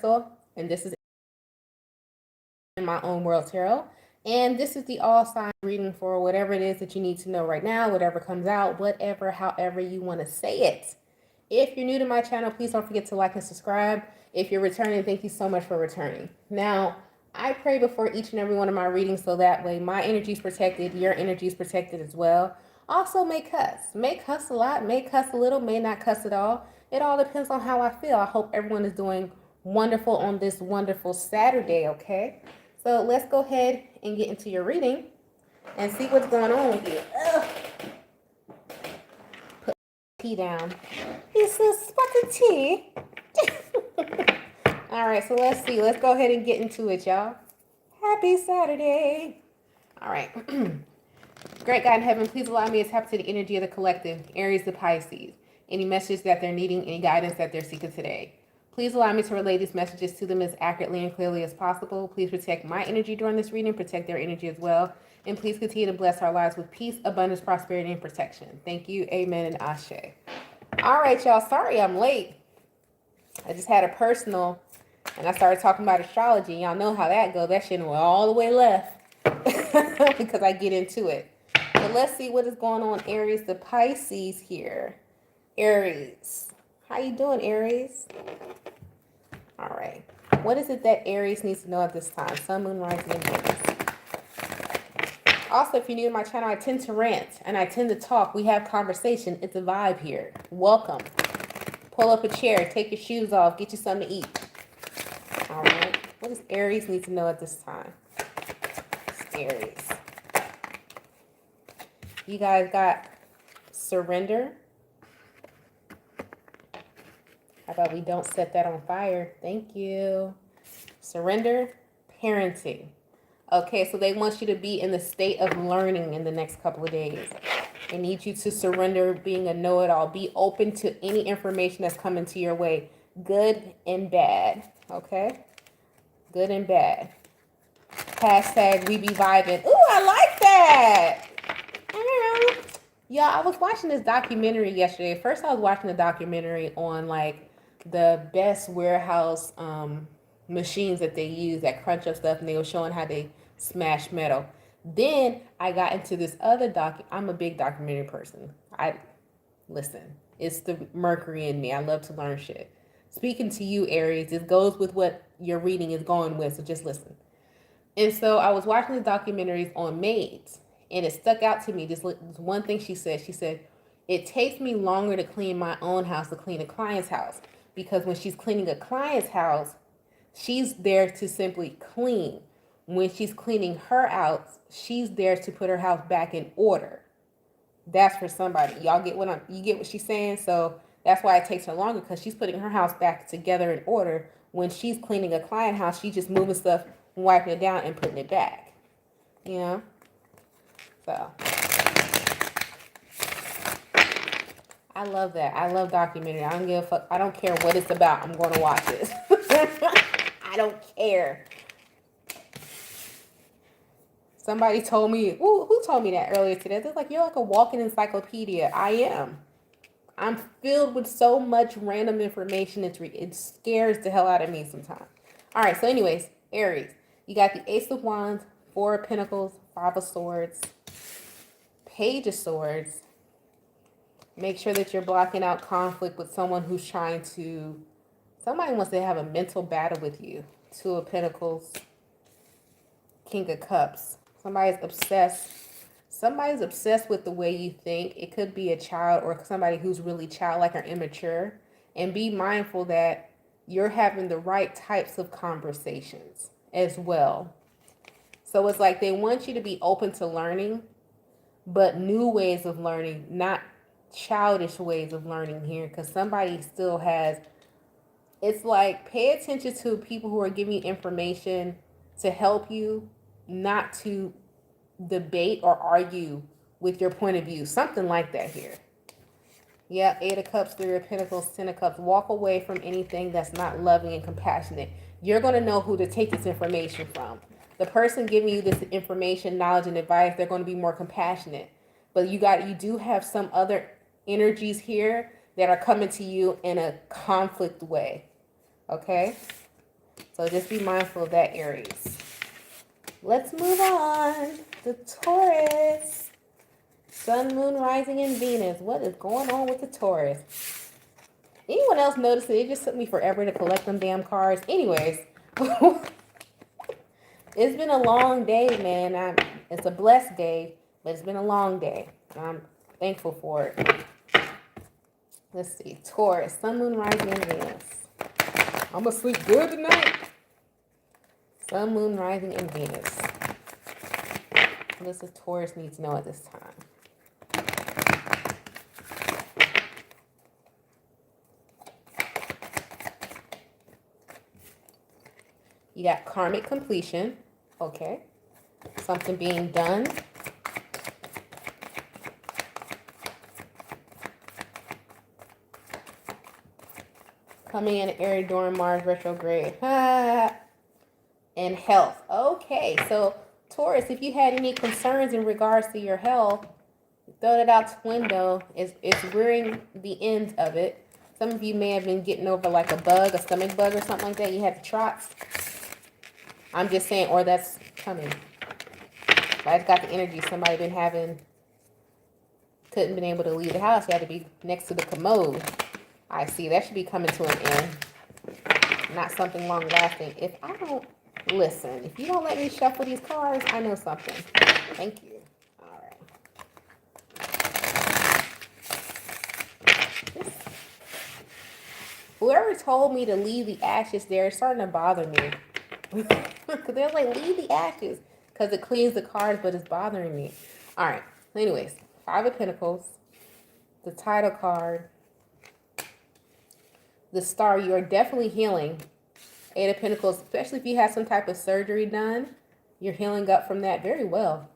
And this is in my own world tarot. And this is the all sign reading for whatever it is that you need to know right now, whatever comes out, whatever, however you want to say it. If you're new to my channel, please don't forget to like and subscribe. If you're returning, thank you so much for returning. Now, I pray before each and every one of my readings so that way my energy is protected, your energy is protected as well. Also, may cuss. May cuss a lot, may cuss a little, may not cuss at all. It all depends on how I feel. I hope everyone is doing wonderful on this wonderful Saturday, okay? So let's go ahead and get into your reading and see what's going on with you. Ugh. Put tea down. It's a spot of tea. All right, so let's see. Let's go ahead and get into it, y'all. Happy Saturday. All right. Great God in heaven, please allow me to tap to the energy of the collective, Aries to Pisces. Any message that they're needing, any guidance that they're seeking today. Please allow me to relay these messages to them as accurately and clearly as possible. Please protect my energy during this reading, protect their energy as well. And please continue to bless our lives with peace, abundance, prosperity, and protection. Thank you, amen, and ashe. All right, y'all, sorry I'm late. I just had a personal, and I started talking about astrology. Y'all know how that goes. That shit went all the way left because I get into it. But let's see what is going on, Aries to Pisces here. Aries. How you doing, Aries? All right. What is it that Aries needs to know at this time? Sun, Moon, Rising, and Venus. Also, if you're new to my channel, I tend to rant and I tend to talk. We have conversation. It's a vibe here. Welcome. Pull up a chair. Take your shoes off. Get you something to eat. All right. What does Aries need to know at this time? It's Aries. You guys got surrender. How about we don't set that on fire? Thank you. Surrender, parenting. Okay, so they want you to be in the state of learning in the next couple of days. They need you to surrender being a know-it-all. Be open to any information that's coming to your way, good and bad. Okay? Good and bad. Hashtag we be vibing. Ooh, I like that. Yeah, I was watching this documentary yesterday. First, I was watching a documentary on like the best warehouse machines that they use that crunch up stuff, and they were showing how they smash metal. Then I got into this other I'm a big documentary person. Listen. It's the Mercury in me. I love to learn shit. Speaking to you, Aries, this goes with what your reading is going with, so just listen. And so I was watching the documentaries on maids, and it stuck out to me. This one thing she said. She said, it takes me longer to clean my own house to clean a client's house, because when she's cleaning a client's house, she's there to simply clean. When she's cleaning her out, she's there to put her house back in order. That's for somebody. Y'all get you get what she's saying? So that's why it takes her longer, because she's putting her house back together in order. When she's cleaning a client house, she's just moving stuff, wiping it down, and putting it back. You know? So I love that. I love documentary. I don't give a fuck. I don't care what it's about. I'm going to watch it. I don't care. Somebody told me, who told me that earlier today? They're like, you're like a walking encyclopedia. I am. I'm filled with so much random information. It scares the hell out of me sometimes. All right, so anyways, Aries, you got the Ace of Wands, Four of Pentacles, Five of Swords, Page of Swords. Make sure that you're blocking out conflict with someone who's somebody wants to have a mental battle with you. Two of Pentacles, King of Cups. Somebody's obsessed with the way you think. It could be a child or somebody who's really childlike or immature. And be mindful that you're having the right types of conversations as well. So it's like they want you to be open to learning, but new ways of learning, not childish ways of learning here, because somebody still has, it's like, pay attention to people who are giving you information to help you, not to debate or argue with your point of view. Something like that here. Yeah, Eight of Cups, Three of Pentacles, Ten of Cups. Walk away from anything that's not loving and compassionate. You're going to know who to take this information from. The person giving you this information, knowledge, and advice, they're going to be more compassionate. But you do have some other energies here that are coming to you in a conflict way. Okay? So just be mindful of that, Aries. Let's move on. The Taurus. Sun, Moon, Rising, and Venus. What is going on with the Taurus? Anyone else notice that it just took me forever to collect them damn cards? Anyways, it's been a long day, man. It's a blessed day, but it's been a long day. I'm thankful for it. Let's see. Taurus, Sun, Moon, Rising, and Venus. I'm going to sleep good tonight. Sun, Moon, Rising, and Venus. What does the Taurus need to know at this time? You got karmic completion. Okay. Something being done. Coming in Aries during Mars retrograde. And health. Okay. So, Taurus, if you had any concerns in regards to your health, throw it out the window. It's rearing the end of it. Some of you may have been getting over like a bug, a stomach bug or something like that. You had the trots. I'm just saying, or that's coming. I just got the energy somebody been having, couldn't been able to leave the house. You had to be next to the commode. I see. That should be coming to an end. Not something long lasting. If I don't listen, if you don't let me shuffle these cards, I know something. Thank you. All right. Whoever told me to leave the ashes there is starting to bother me. Because they're like, leave the ashes. Because it cleans the cards, but it's bothering me. All right. Anyways, Five of Pentacles. The title card. The Star. You are definitely healing. Eight of Pentacles. Especially if you had some type of surgery done. You're healing up from that very well.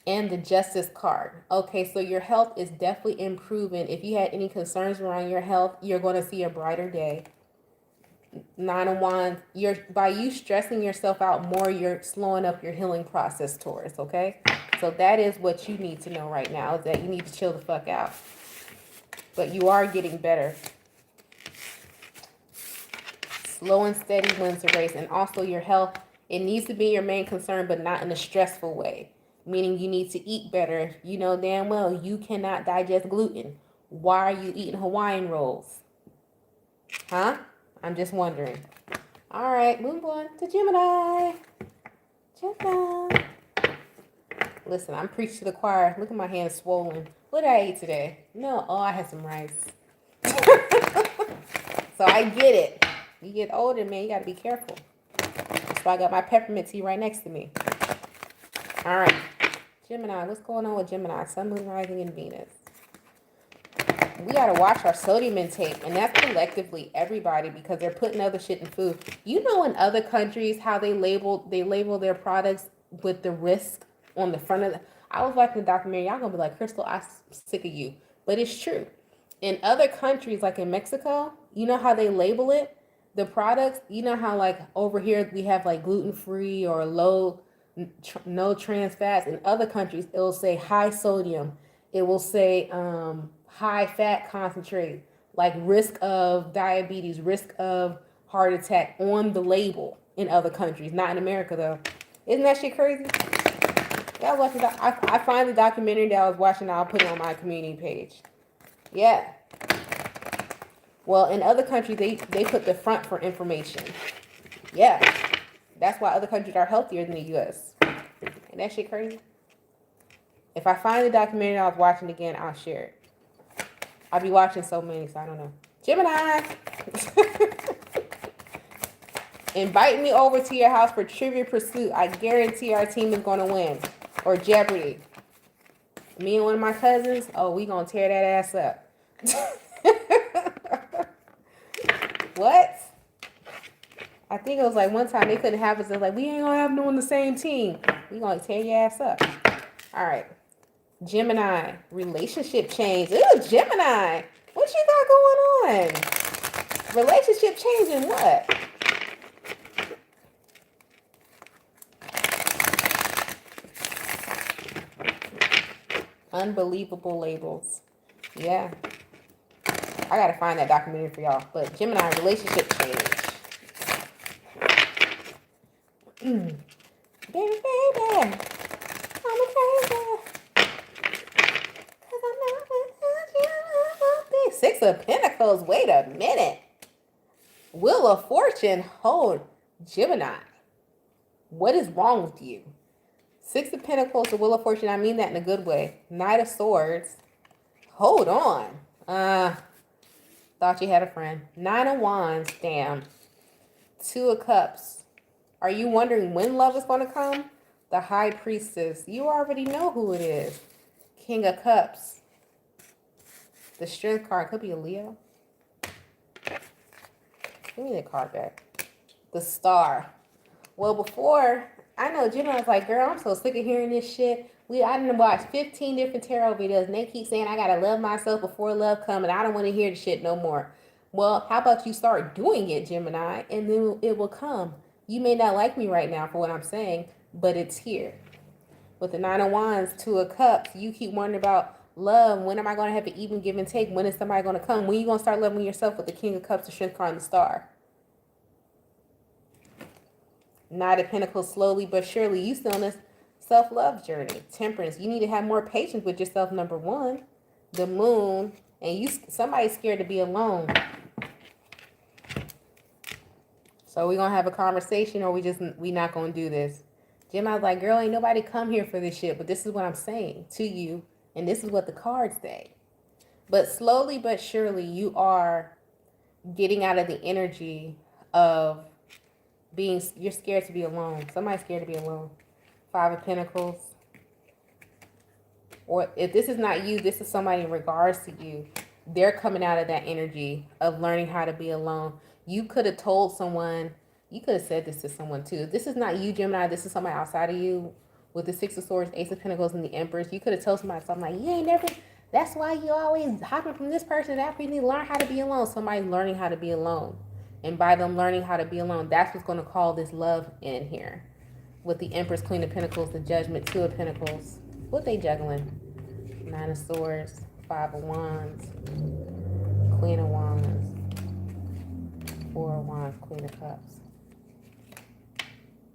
And the Justice card. Okay, so your health is definitely improving. If you had any concerns around your health, you're going to see a brighter day. Nine of Wands, by you stressing yourself out more, you're slowing up your healing process, Taurus, okay? So that is what you need to know right now, is that you need to chill the fuck out. But you are getting better. Slow and steady wins the race. And also your health, it needs to be your main concern, but not in a stressful way. Meaning you need to eat better. You know damn well you cannot digest gluten. Why are you eating Hawaiian rolls? Huh? I'm just wondering. All right, move on to Gemini. Gemini. Listen, I'm preaching to the choir. Look at my hands swollen. What did I eat today? No, I had some rice. So I get it. You get older, man, you got to be careful. That's why I got my peppermint tea right next to me. All right, Gemini. What's going on with Gemini? Sun, Moon, Rising, and Venus. We got to watch our sodium intake, and that's collectively everybody, because they're putting other shit in food. You know, in other countries, how they label their products with the risk on the front of the... I was watching the documentary. Y'all gonna be like, Crystal, I'm sick of you. But it's true. In other countries, like in Mexico, you know how they label it? The products, you know how like over here we have like gluten-free or low, no trans fats. In other countries, it will say high sodium. It will say high fat concentrate, like risk of diabetes, risk of heart attack on the label in other countries, not in America though. Isn't that shit crazy? Yeah, I find the documentary that I was watching, I'll put it on my community page. Yeah. Well, in other countries, they put the front for information. Yeah. That's why other countries are healthier than the U.S. Ain't that shit crazy? If I find the documentary I was watching again, I'll share it. I'll be watching so many, so I don't know. Gemini! Invite me over to your house for Trivia Pursuit. I guarantee our team is going to win. Or Jeopardy. Me and one of my cousins, we going to tear that ass up. What? I think it was like one time they couldn't have us. They're like, we ain't going to have no on the same team. We going to tear your ass up. All right. Gemini, relationship change. Ooh, Gemini. What you got going on? Relationship change in what? Unbelievable labels. Yeah. I got to find that documentary for y'all. But Gemini, relationship change. Baby, baby, I'm a crazy. Cause I'm not without you. Six of Pentacles. Wait a minute. Wheel of Fortune. Hold. Gemini. What is wrong with you? Six of Pentacles, the Wheel of Fortune. I mean that in a good way. Knight of Swords. Hold on. Thought you had a friend. Nine of Wands. Damn. Two of Cups. Are you wondering when love is going to come? The High Priestess. You already know who it is. King of Cups. The Strength card. Could be a Leo. Give me the card back. The Star. Well, before, I know Gemini was like, girl, I'm so sick of hearing this shit. I done watched 15 different tarot videos, and they keep saying I gotta love myself before love comes, and I don't want to hear the shit no more. Well, how about you start doing it, Gemini, and then it will come. You may not like me right now for what I'm saying, but it's here. With the Nine of Wands, Two of Cups, you keep wondering about love. When am I going to have an even give and take? When is somebody going to come? When are you going to start loving yourself with the King of Cups, the Strength card, and the Star? Knight of Pentacles, slowly but surely. You still on this self-love journey. Temperance. You need to have more patience with yourself, number one. The Moon. And somebody's scared to be alone. So we're going to have a conversation, or we not going to do this. Gemini's like, girl, ain't nobody come here for this shit, but this is what I'm saying to you, and this is what the cards say. But slowly but surely, you are getting out of the energy of you're scared to be alone. Somebody's scared to be alone. Five of Pentacles. Or if this is not you, this is somebody in regards to you. They're coming out of that energy of learning how to be alone. You could have told someone, you could have said this to someone too. This is not you, Gemini. This is somebody outside of you with the Six of Swords, Ace of Pentacles, and the Empress. You could have told somebody something like, you ain't never, that's why you always hopping from this person to that person. You need to learn how to be alone. Somebody's learning how to be alone. And by them learning how to be alone, that's what's going to call this love in here. With the Empress, Queen of Pentacles, the Judgment, Two of Pentacles. What they juggling? Nine of Swords, Five of Wands, Queen of Wands, Four of Wands, Queen of Cups.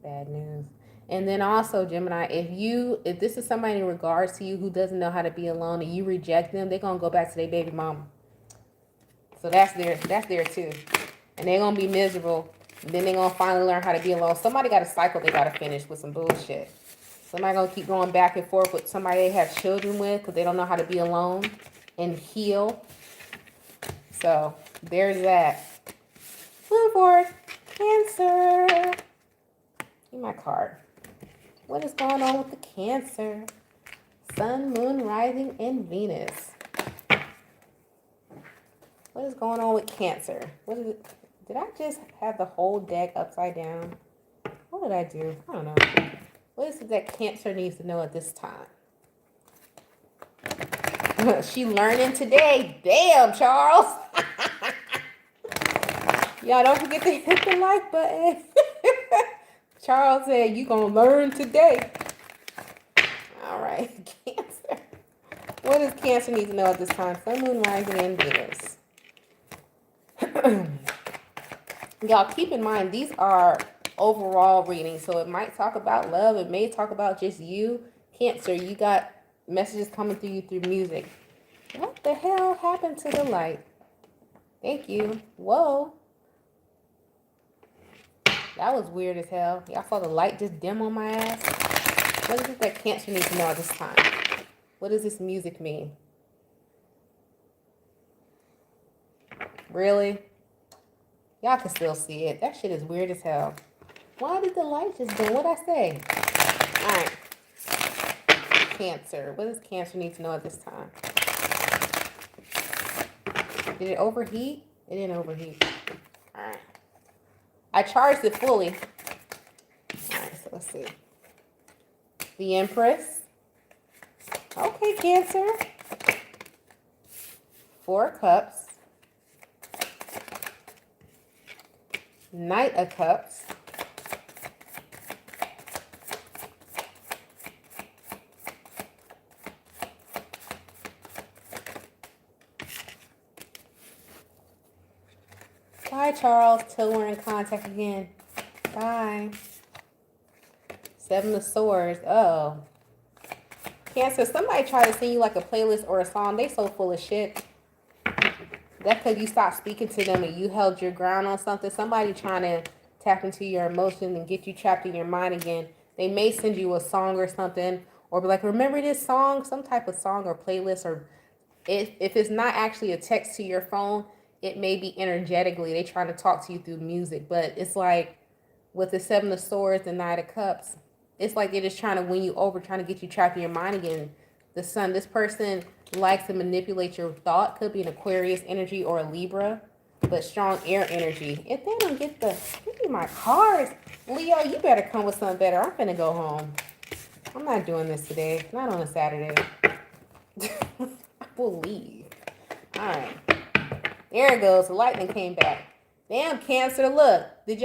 Bad news. And then also, Gemini, if this is somebody in regards to you who doesn't know how to be alone and you reject them, they're going to go back to their baby mama. So that's there too. And they're going to be miserable. And then they're going to finally learn how to be alone. Somebody got a cycle they got to finish with some bullshit. Somebody going to keep going back and forth with somebody they have children with because they don't know how to be alone and heal. So there's that. Move forward. Cancer. Give me my card. What is going on with the Cancer? Sun, Moon, Rising, and Venus. What is going on with Cancer? What is it? Did I just have the whole deck upside down? What did I do? I don't know. What is it that Cancer needs to know at this time? She learning today. Damn, Charles. Y'all don't forget to hit the like button. Charles said, you gonna learn today. All right, Cancer. What does Cancer need to know at this time? Sun, Moon, Rising, and Venus. Y'all keep in mind, these are overall readings. So it might talk about love. It may talk about just you. Cancer, you got messages coming through you through music. What the hell happened to the light? Thank you. Whoa. That was weird as hell. Y'all saw the light just dim on my ass? What is it that Cancer needs to know at this time? What does this music mean? Really? Y'all can still see it. That shit is weird as hell. Why did the light just dim? What'd I say? Alright. Cancer. What does Cancer need to know at this time? Did it overheat? It didn't overheat. Alright. I charged it fully. Alright, so let's see. The Empress. Okay, Cancer. Four of Cups. Knight of Cups. Bye, Charles, till we're in contact again. Bye. Seven of Swords. Oh. Cancer, somebody try to sing you like a playlist or a song. They so full of shit. That's because you stopped speaking to them and you held your ground on something. Somebody trying to tap into your emotions and get you trapped in your mind again. They may send you a song or something, or be like, remember this song? Some type of song or playlist, or if it's not actually a text to your phone, it may be energetically. They trying to talk to you through music. But it's like with the Seven of Swords and Knight of Cups, it's like they're just trying to win you over, trying to get you trapped in your mind again. The Sun, this person likes to manipulate your thought. Could be an Aquarius energy or a Libra, but strong air energy. If they don't get give me my cards. Leo, you better come with something better. I'm finna go home. I'm not doing this today. Not on a Saturday. I will leave. All right. There it goes. The lightning came back. Damn, Cancer. Look, did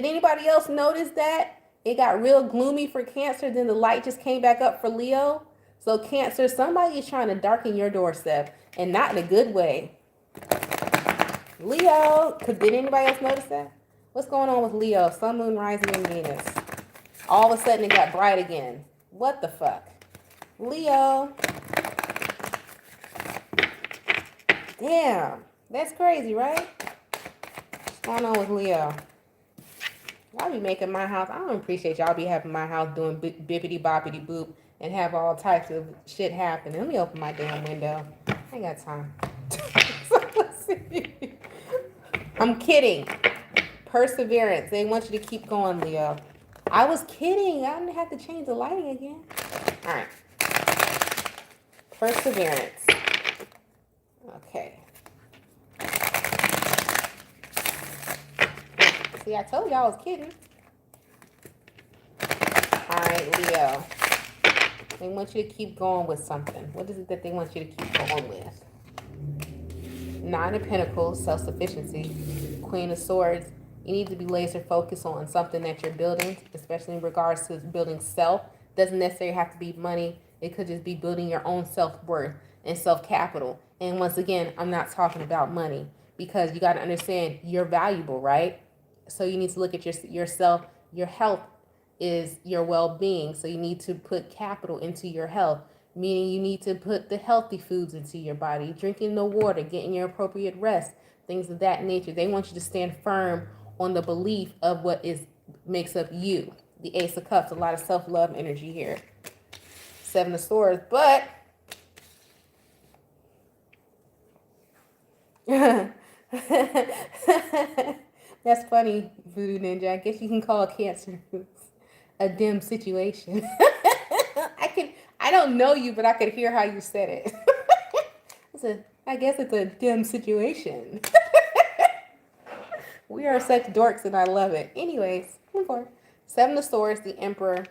anybody else notice that? It got real gloomy for Cancer, then the light just came back up for Leo. So Cancer, somebody is trying to darken your doorstep, and not in a good way. Leo, did anybody else notice that? What's going on with Leo? Sun, Moon, Rising, and Venus. All of a sudden it got bright again. What the fuck? Leo. Damn. That's crazy, right? What's going on with Leo? Y'all be making my house. I don't appreciate y'all be having my house doing bippity boppity boop and have all types of shit happen. Let me open my damn window. I ain't got time. I'm kidding. Perseverance. They want you to keep going, Leo. I was kidding. I didn't have to change the lighting again. All right. Perseverance. Okay. See, I told you I was kidding. All right, Leo. They want you to keep going with something. What is it that they want you to keep going with? Nine of Pentacles, self-sufficiency. Queen of Swords. You need to be laser focused on something that you're building, especially in regards to building self. Doesn't necessarily have to be money. It could just be building your own self-worth and self-capital. And once again, I'm not talking about money, because you got to understand you're valuable, right? So you need to look at yourself. Your health is your well-being. So you need to put capital into your health, meaning you need to put the healthy foods into your body, drinking the water, getting your appropriate rest, things of that nature. They want you to stand firm on the belief of what makes up you. The Ace of Cups, a lot of self-love energy here. Seven of Swords, but that's funny, Voodoo Ninja. I guess you can call Cancer a dim situation. I don't know you, but I could hear how you said it. I guess it's a dim situation. We are such dorks and I love it. Anyways, move on. Seven of Swords, the Emperor.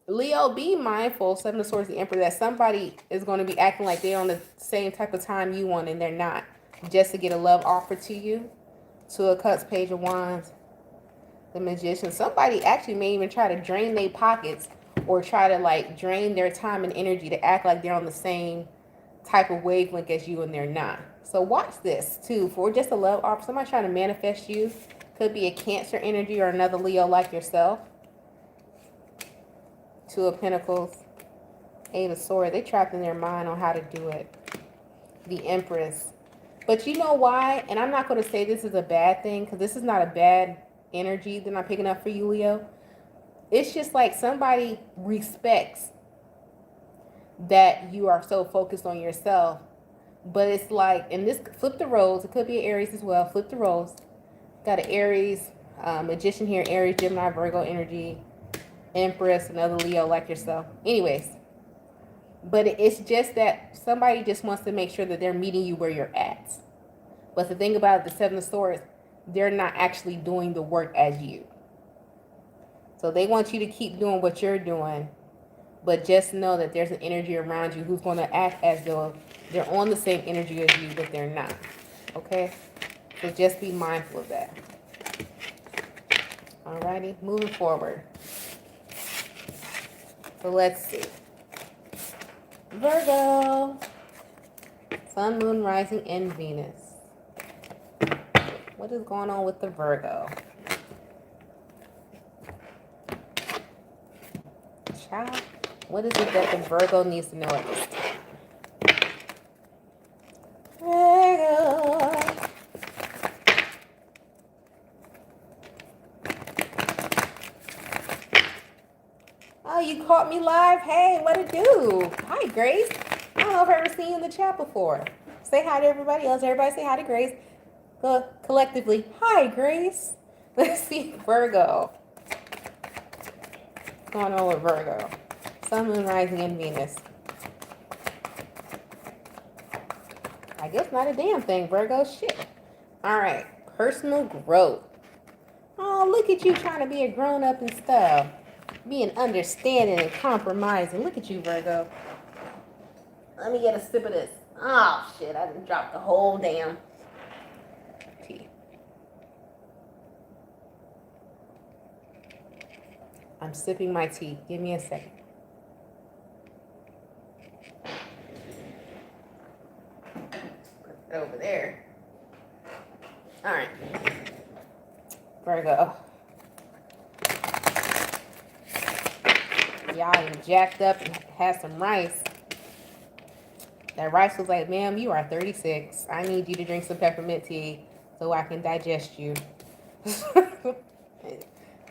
Leo, be mindful, Seven of Swords, the Emperor, that somebody is going to be acting like they're on the same type of time you want and they're not. Just to get a love offer to you. Two of Cups, Page of Wands, the Magician. Somebody actually may even try to drain their pockets or try to like drain their time and energy to act like they're on the same type of wavelength as you and they're not. So watch this too for just a love offer. Somebody trying to manifest you. Could be a Cancer energy or another Leo like yourself. Two of Pentacles, Eight of Swords. They trapped in their mind on how to do it. The Empress. But you know why? And I'm not going to say this is a bad thing, because this is not a bad energy that I'm picking up for you, Leo. It's just like somebody respects that you are so focused on yourself. But it's like, and this, flip the roles. It could be an Aries as well. Flip the roles. Got an Aries, Magician here, Aries, Gemini, Virgo energy, Empress, another Leo like yourself. Anyways, but it's just that somebody just wants to make sure that they're meeting you where you're at. But the thing about the Seven of Swords, they're not actually doing the work as you. So they want you to keep doing what you're doing, but just know that there's an energy around you who's going to act as though they're on the same energy as you, but they're not. Okay? So just be mindful of that. Alrighty, moving forward. So let's see. Virgo. Sun, Moon, Rising, and Venus. What is going on with the Virgo? Child, what is it that the Virgo needs to know at this time? Virgo. Oh, you caught me live? Hey, what it do? Hi, Grace. I don't know if I've ever seen you in the chat before. Say hi to everybody else. Everybody say hi to Grace. Go collectively. Hi, Grace. Let's see, Virgo. What's going on with Virgo? Sun, Moon, Rising, and Venus. I guess not a damn thing, Virgo. Shit. All right. Personal growth. Oh, look at you trying to be a grown-up and stuff. Being understanding and compromising. Look at you, Virgo. Let me get a sip of this. Oh, shit. I done dropped the whole damn tea. I'm sipping my tea. Give me a second. Put it over there. All right. Virgo. Y'all done jacked up and had some rice. That rice was like, ma'am, you are 36. I need you to drink some peppermint tea so I can digest you.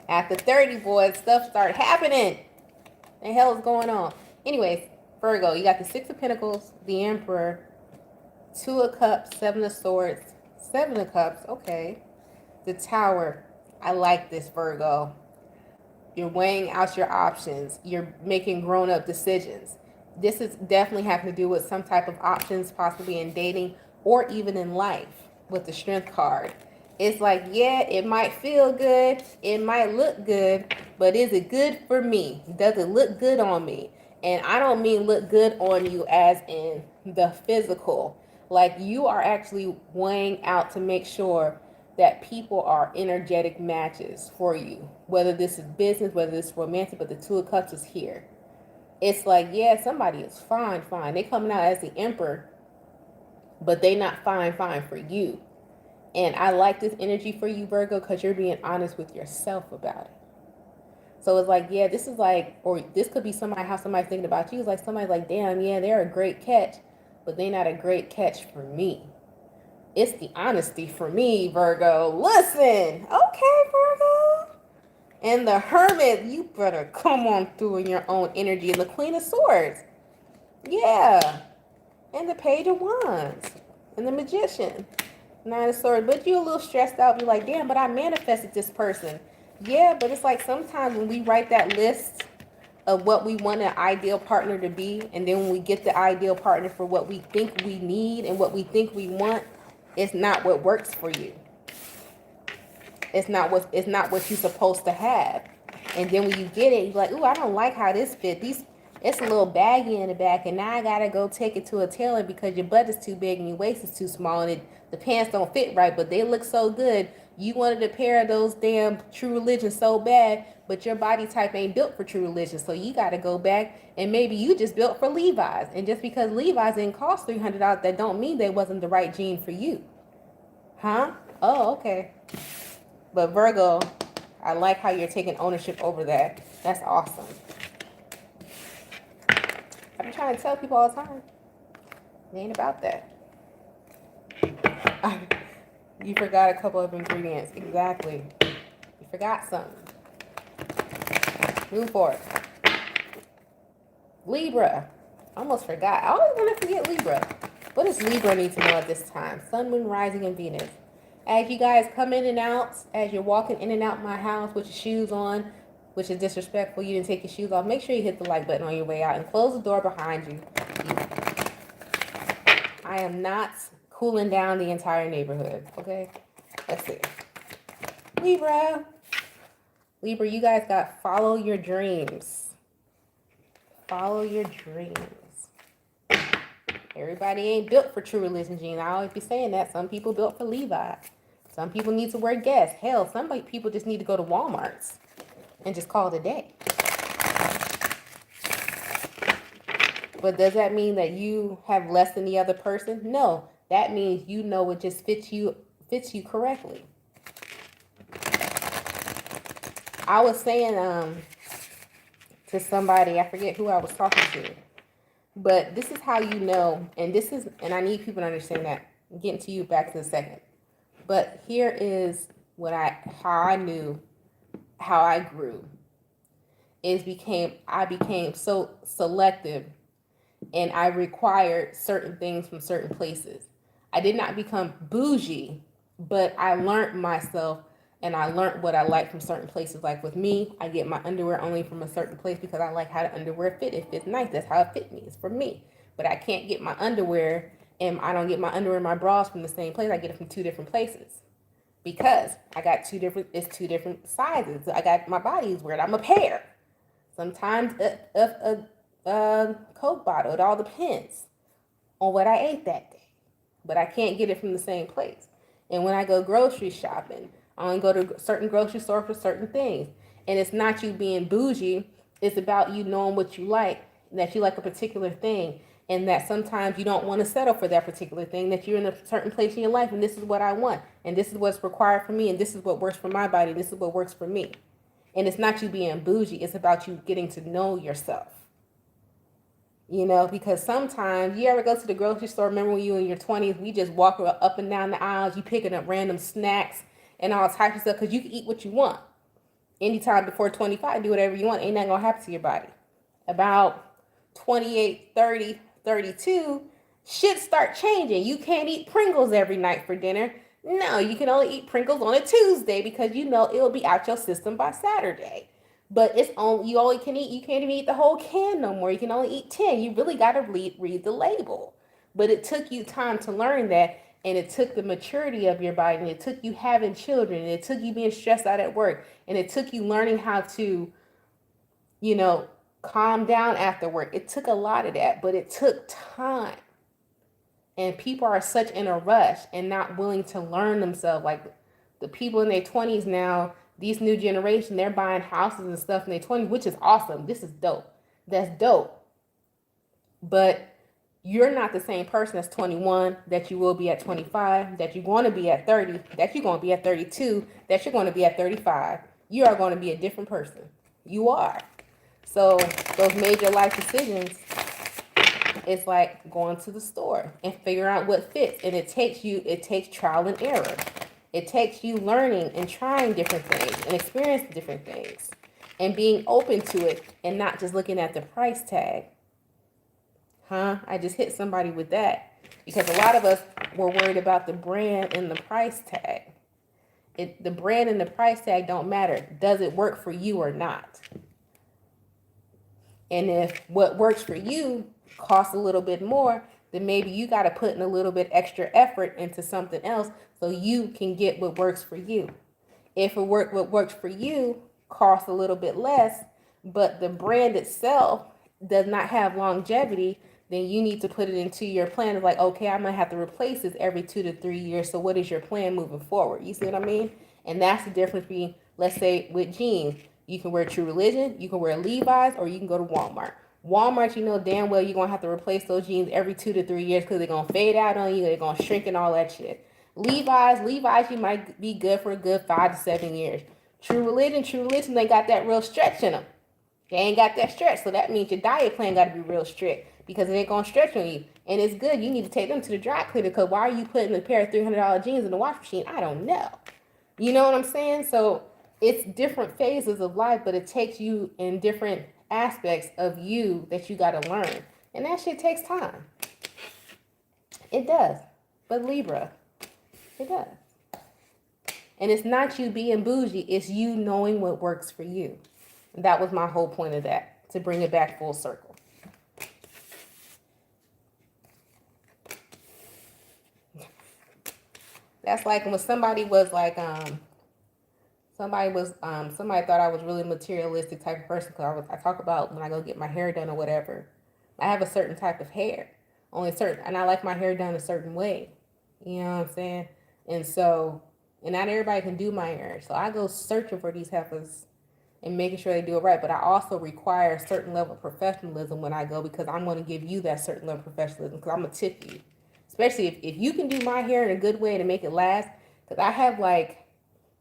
After 30, boys, stuff started happening. What the hell is going on? Anyways, Virgo, you got the Six of Pentacles, the Emperor, Two of Cups, Seven of Swords, Seven of Cups, okay. The Tower. I like this, Virgo. You're weighing out your options. You're making grown-up decisions. This is definitely having to do with some type of options, possibly in dating or even in life with the Strength card. It's like, yeah, it might feel good. It might look good, but is it good for me? Does it look good on me? And I don't mean look good on you as in the physical. Like you are actually weighing out to make sure that people are energetic matches for you. Whether this is business, whether this is romantic, but the Two of Cups is here. It's like, yeah, somebody is fine. They coming out as the Emperor, but they not fine for you. And I like this energy for you, Virgo, because you're being honest with yourself about it. So it's like, yeah, this is like, or this could be somebody, how somebody's thinking about you. It's like somebody's like, damn, yeah, they're a great catch, but they're not a great catch for me. It's the honesty for me, Virgo. Listen, okay, Virgo. And the Hermit, you better come on through in your own energy. And the Queen of Swords, yeah. And the Page of Wands. And the Magician, Nine of Swords. But you a little stressed out. Be like, damn, but I manifested this person. Yeah, but it's like sometimes when we write that list of what we want an ideal partner to be, and then when we get the ideal partner for what we think we need and what we think we want, it's not what works for you. It's not what you're supposed to have. And then when you get it, you're like, ooh, I don't like how this fit. It's a little baggy in the back, and now I gotta go take it to a tailor because your butt is too big and your waist is too small, and the pants don't fit right, but they look so good. You wanted a pair of those damn True Religion so bad, but your body type ain't built for True Religion, so you gotta go back, and maybe you just built for Levi's. And just because Levi's didn't cost $300, that don't mean they wasn't the right jean for you. Huh? Oh, okay. But Virgo, I like how you're taking ownership over that. That's awesome. I've been trying to tell people all the time. It ain't about that. You forgot a couple of ingredients. Exactly. You forgot something. Move forward. Libra. I almost forgot. I always want to forget Libra. What does Libra need to know at this time? Sun, Moon, Rising, and Venus. As you guys come in and out, as you're walking in and out my house with your shoes on, which is disrespectful, you didn't take your shoes off, make sure you hit the like button on your way out and close the door behind you. I am not cooling down the entire neighborhood, okay? Let's see. Libra. Libra, you guys got follow your dreams. Follow your dreams. Everybody ain't built for True Religion jeans. I always be saying that. Some people built for Levi. Some people need to wear Guess. Hell, some people just need to go to Walmart's and just call it a day. But does that mean that you have less than the other person? No. That means you know it just fits you correctly. I was saying to to somebody, I forget who I was talking to, but this is how you know, and I need people to understand that. I'm getting to you back to the second. But here is how I knew how I grew. I became so selective, and I required certain things from certain places. I did not become bougie, but I learned myself, and I learned what I like from certain places. Like with me, I get my underwear only from a certain place because I like how the underwear fit. It fits nice. That's how it fit me. It's for me. But I can't get my underwear, and I don't get my underwear and my bras from the same place. I get it from two different places because I got it's two different sizes. I got, my body is weird. I'm a pear. Sometimes a Coke bottle. It all depends on what I ate that day. But I can't get it from the same place. And when I go grocery shopping, I only go to certain grocery store for certain things. And it's not you being bougie. It's about you knowing what you like, that you like a particular thing, and that sometimes you don't want to settle for that particular thing, that you're in a certain place in your life, and this is what I want, and this is what's required for me, and this is what works for my body, and this is what works for me. And it's not you being bougie. It's about you getting to know yourself. You know, because sometimes, you ever go to the grocery store, remember when you were in your 20s, we just walk up and down the aisles, you picking up random snacks and all types of stuff because you can eat what you want. Anytime before 25, do whatever you want. Ain't nothing going to happen to your body. About 28, 30, 32, shit start changing. You can't eat Pringles every night for dinner. No, you can only eat Pringles on a Tuesday because you know it'll be out your system by Saturday. But it's only, you can't even eat the whole can no more. You can only eat 10. You really got to read the label. But it took you time to learn that, and it took the maturity of your body, and it took you having children, and it took you being stressed out at work, and it took you learning how to, you know, calm down after work. It took a lot of that, but it took time. And people are such in a rush and not willing to learn themselves. Like the people in their 20s now, these new generation, they're buying houses and stuff in their 20s, which is awesome. This is dope. That's dope. But you're not the same person as 21 that you will be at 25, that you're going to be at 30, that you're going to be at 32, that you're going to be at 35. You are going to be a different person. You are. So those major life decisions, it's like going to the store and figuring out what fits. And it takes trial and error. It takes you learning and trying different things and experiencing different things and being open to it and not just looking at the price tag. I just hit somebody with that because a lot of us were worried about the brand and the price tag. The brand and the price tag don't matter. Does it work for you or not? And if what works for you costs a little bit more, then maybe you got to put in a little bit extra effort into something else so you can get what works for you. If what works for you costs a little bit less, but the brand itself does not have longevity, then you need to put it into your plan. It's like, okay, I'm going to have to replace this every 2 to 3 years. So what is your plan moving forward? You see what I mean? And that's the difference between, let's say, with jeans. You can wear True Religion, you can wear Levi's, or you can go to Walmart. Walmart, you know damn well you're going to have to replace those jeans every 2 to 3 years because they're going to fade out on you. They're going to shrink and all that shit. Levi's, you might be good for a good 5 to 7 years. True Religion, they got that real stretch in them. They ain't got that stretch, so that means your diet plan got to be real strict because it ain't going to stretch on you. And it's good. You need to take them to the dry cleaner because why are you putting a pair of $300 jeans in the wash machine? I don't know. You know what I'm saying? So it's different phases of life, but it takes you in different aspects of you that you got to learn. And that shit takes time. It does. But Libra, it does. And it's not you being bougie. It's you knowing what works for you. And that was my whole point of that, to bring it back full circle. That's like when somebody was like, somebody thought I was really materialistic type of person because I talk about when I go get my hair done or whatever. I have a certain type of hair, and I like my hair done a certain way. You know what I'm saying? And not everybody can do my hair, so I go searching for these heifers and making sure they do it right. But I also require a certain level of professionalism when I go because I'm going to give you that certain level of professionalism because I'm going to tip you, especially if you can do my hair in a good way to make it last. Because I have like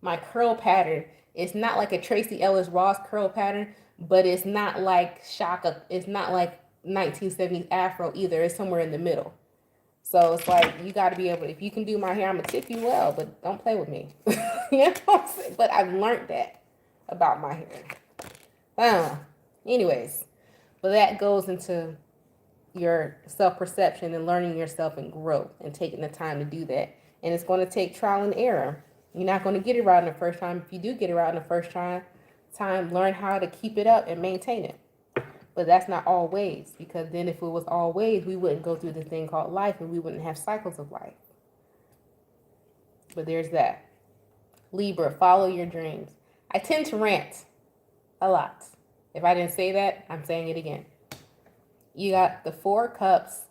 My curl pattern, it's not like a Tracy Ellis Ross curl pattern, but it's not like Shaka. It's not like 1970s Afro either. It's somewhere in the middle. So it's like you got to be able to, if you can do my hair, I'm gonna tip you well, but don't play with me. You know what I'm saying? But I've learned that about my hair. Anyways, but that goes into your self-perception and learning yourself and growth and taking the time to do that. And it's going to take trial and error. You're not going to get it right in the first time. If you do get it right in the first time, learn how to keep it up and maintain it. But that's not always, because then if it was always, we wouldn't go through this thing called life and we wouldn't have cycles of life. But there's that. Libra, follow your dreams. I tend to rant a lot. If I didn't say that, I'm saying it again. You got the 4 cups,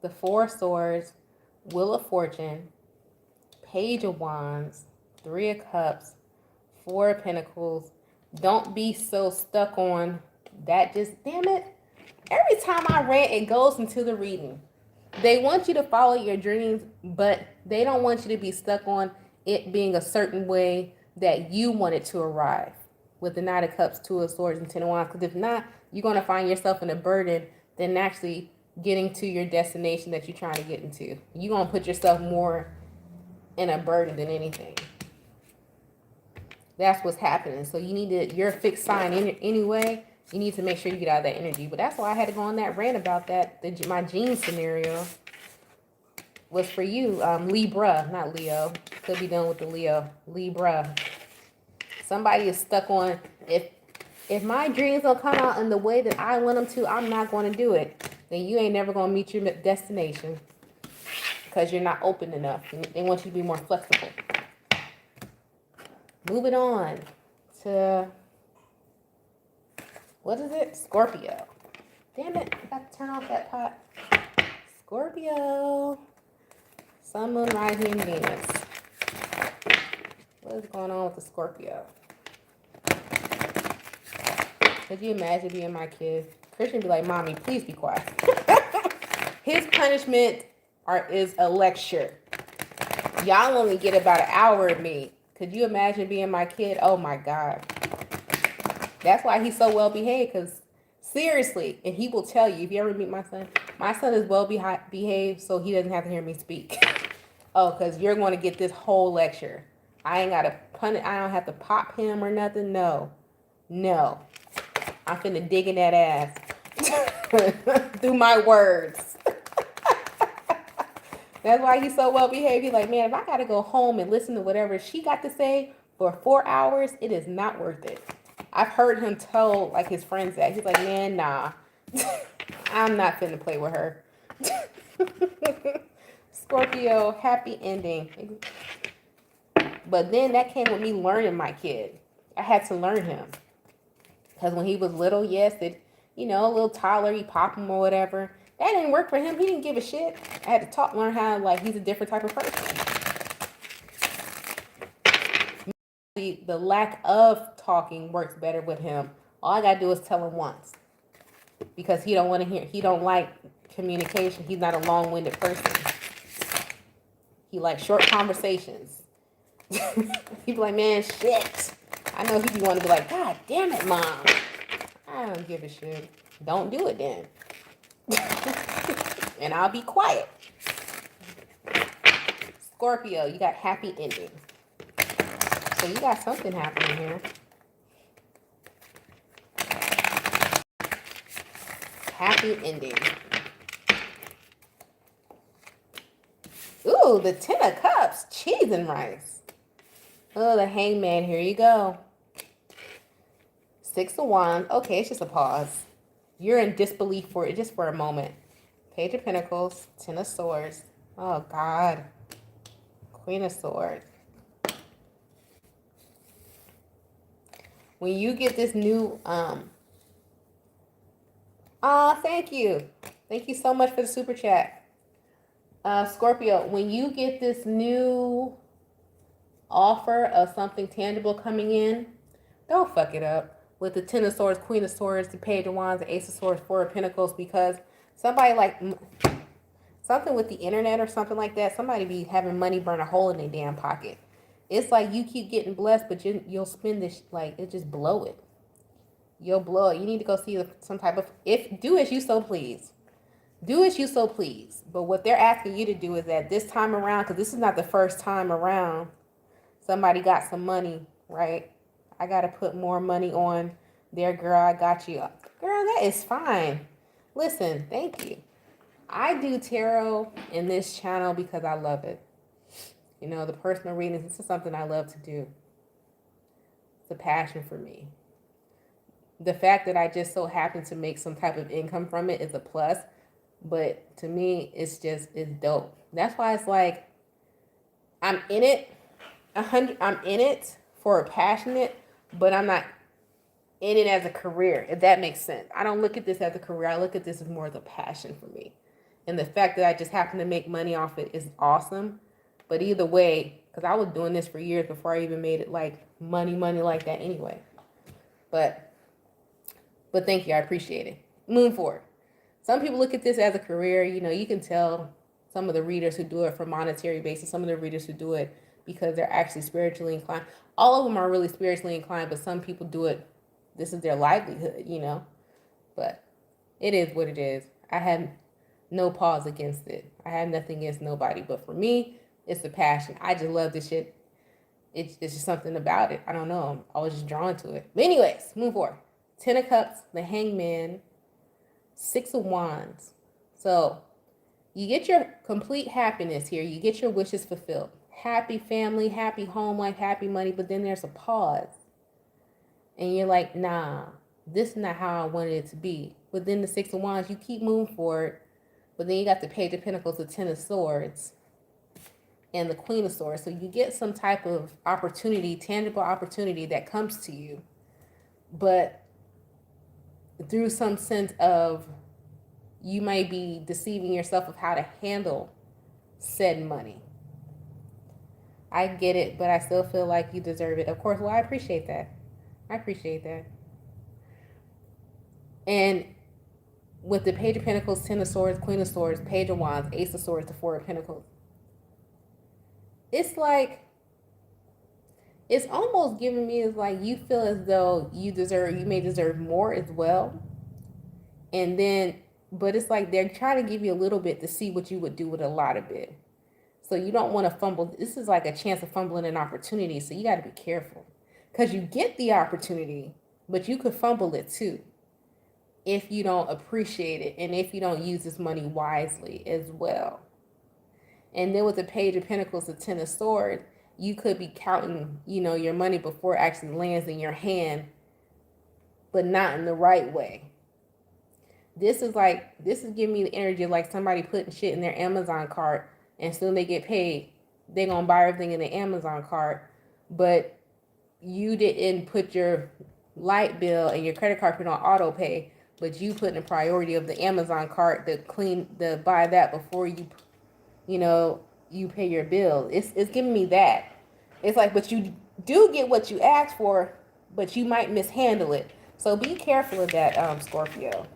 the 4 swords, Wheel of Fortune, Page of Wands, 3 of Cups, 4 of Pentacles. Don't be so stuck on that. Just, damn it. Every time I rant, it goes into the reading. They want you to follow your dreams, but they don't want you to be stuck on it being a certain way that you want it to arrive. With the 9 of Cups, 2 of Swords, and 10 of Wands. Because if not, you're going to find yourself in a burden than actually getting to your destination that you're trying to get into. You're going to put yourself more in a burden than anything. That's what's happening. So you need to, you're a fixed sign anyway. You need to make sure you get out of that energy. But that's why I had to go on that rant about that. My gene scenario was for you, Libra, not Leo. Could be done with the Leo. Libra. Somebody is stuck on, if my dreams don't come out in the way that I want them to, I'm not going to do it. Then you ain't never going to meet your destination because you're not open enough. They want you to be more flexible. Moving on to, what is it? Scorpio. Damn it, I got to turn off that pot. Scorpio. Sun, Moon, Rising, and Venus. What is going on with the Scorpio? Could you imagine being my kid? Christian be like, Mommy, please be quiet. His punishment is a lecture. Y'all only get about an hour of me. Could you imagine being my kid? Oh my God. That's why he's so well behaved, because seriously, and he will tell you, if you ever meet my son is well behaved, so he doesn't have to hear me speak. Oh, because you're going to get this whole lecture. I ain't got to punish, I don't have to pop him or nothing. No. I'm finna dig in that ass through my words. That's why he's so well behaved. He's like, man, if I got to go home and listen to whatever she got to say for 4 hours, it is not worth it. I've heard him tell like his friends that. He's like, man, nah. I'm not finna play with her. Scorpio, happy ending. But then that came with me learning my kid. I had to learn him. Because when he was little, yes, a little toddler, you pop him or whatever. That didn't work for him. He didn't give a shit. I had to learn how, like, he's a different type of person. The lack of talking works better with him. All I gotta do is tell him once. Because he don't want to hear, he don't like communication. He's not a long-winded person. He likes short conversations. He be like, man, shit. I know he be wanting to be like, God damn it, Mom. I don't give a shit. Don't do it then. And I'll be quiet. Scorpio, you got happy ending. So you got something happening here. Happy ending. Ooh, the 10 of Cups. Cheese and rice. Oh, the Hangman. Here you go. 6 of Wands. Okay, it's just a pause. You're in disbelief for it, just for a moment. Page of Pentacles. 10 of Swords. Oh, God. Queen of Swords. When you get this new, thank you. Thank you so much for the super chat. Scorpio, when you get this new offer of something tangible coming in, don't fuck it up with the 10 of Swords, Queen of Swords, the Page of Wands, the Ace of Swords, 4 of Pentacles, because somebody like something with the internet or something like that, somebody be having money burn a hole in their damn pocket. It's like you keep getting blessed, but you'll spend this, like, it just blow it. You'll blow it. You need to go see some type of, if, do as you so please. Do as you so please. But what they're asking you to do is that this time around, because this is not the first time around, somebody got some money, right? I got to put more money on there, girl. I got you. Girl, that is fine. Listen, thank you. I do tarot in this channel because I love it. You know, the personal readings, this is something I love to do. It's a passion for me. The fact that I just so happen to make some type of income from it is a plus. But to me, it's dope. That's why it's like, I'm in it. I'm in it for a passionate, but I'm not in it as a career, if that makes sense. I don't look at this as a career. I look at this as more of a passion for me. And the fact that I just happen to make money off it is awesome. But either way, because I was doing this for years before I even made it like money like that anyway. But thank you. I appreciate it. Moving forward. Some people look at this as a career. You know, you can tell some of the readers who do it for monetary basis, some of the readers who do it because they're actually spiritually inclined. All of them are really spiritually inclined, but some people do it. This is their livelihood, you know. But it is what it is. I have no pause against it. I have nothing against nobody. But for me, it's the passion. I just love this shit. It's just something about it. I don't know. I'm always just drawn to it. But anyways, move forward. 10 of Cups, the Hangman, 6 of Wands. So you get your complete happiness here. You get your wishes fulfilled. Happy family, happy home life, happy money. But then there's a pause. And you're like, nah, this is not how I wanted it to be. But then the 6 of Wands, you keep moving forward. But then you got the Page of Pentacles, the 10 of Swords, and the Queen of Swords. So you get some type of opportunity, tangible opportunity that comes to you. But through some sense of, you might be deceiving yourself of how to handle said money. I get it, but I still feel like you deserve it. Of course, well, I appreciate that. I appreciate that. And with the Page of Pentacles, 10 of Swords, Queen of Swords, Page of Wands, Ace of Swords, the 4 of Pentacles, it's like, it's almost giving me, it's like you feel as though you may deserve more as well. And then, but it's like they're trying to give you a little bit to see what you would do with a lot of it. So you don't want to fumble. This is like a chance of fumbling an opportunity. So you got to be careful. Because you get the opportunity, but you could fumble it too if you don't appreciate it and if you don't use this money wisely as well. And then with the Page of Pentacles, the 10 of Swords, you could be counting, you know, your money before it actually lands in your hand, but not in the right way. This is giving me the energy of like somebody putting shit in their Amazon cart, and soon they get paid, they're going to buy everything in the Amazon cart, but you didn't put your light bill and your credit card put on auto pay, but you put in the priority of the Amazon cart to buy that before you pay your bill. It's giving me that. It's like, but you do get what you asked for, but you might mishandle it. So be careful of that, Scorpio.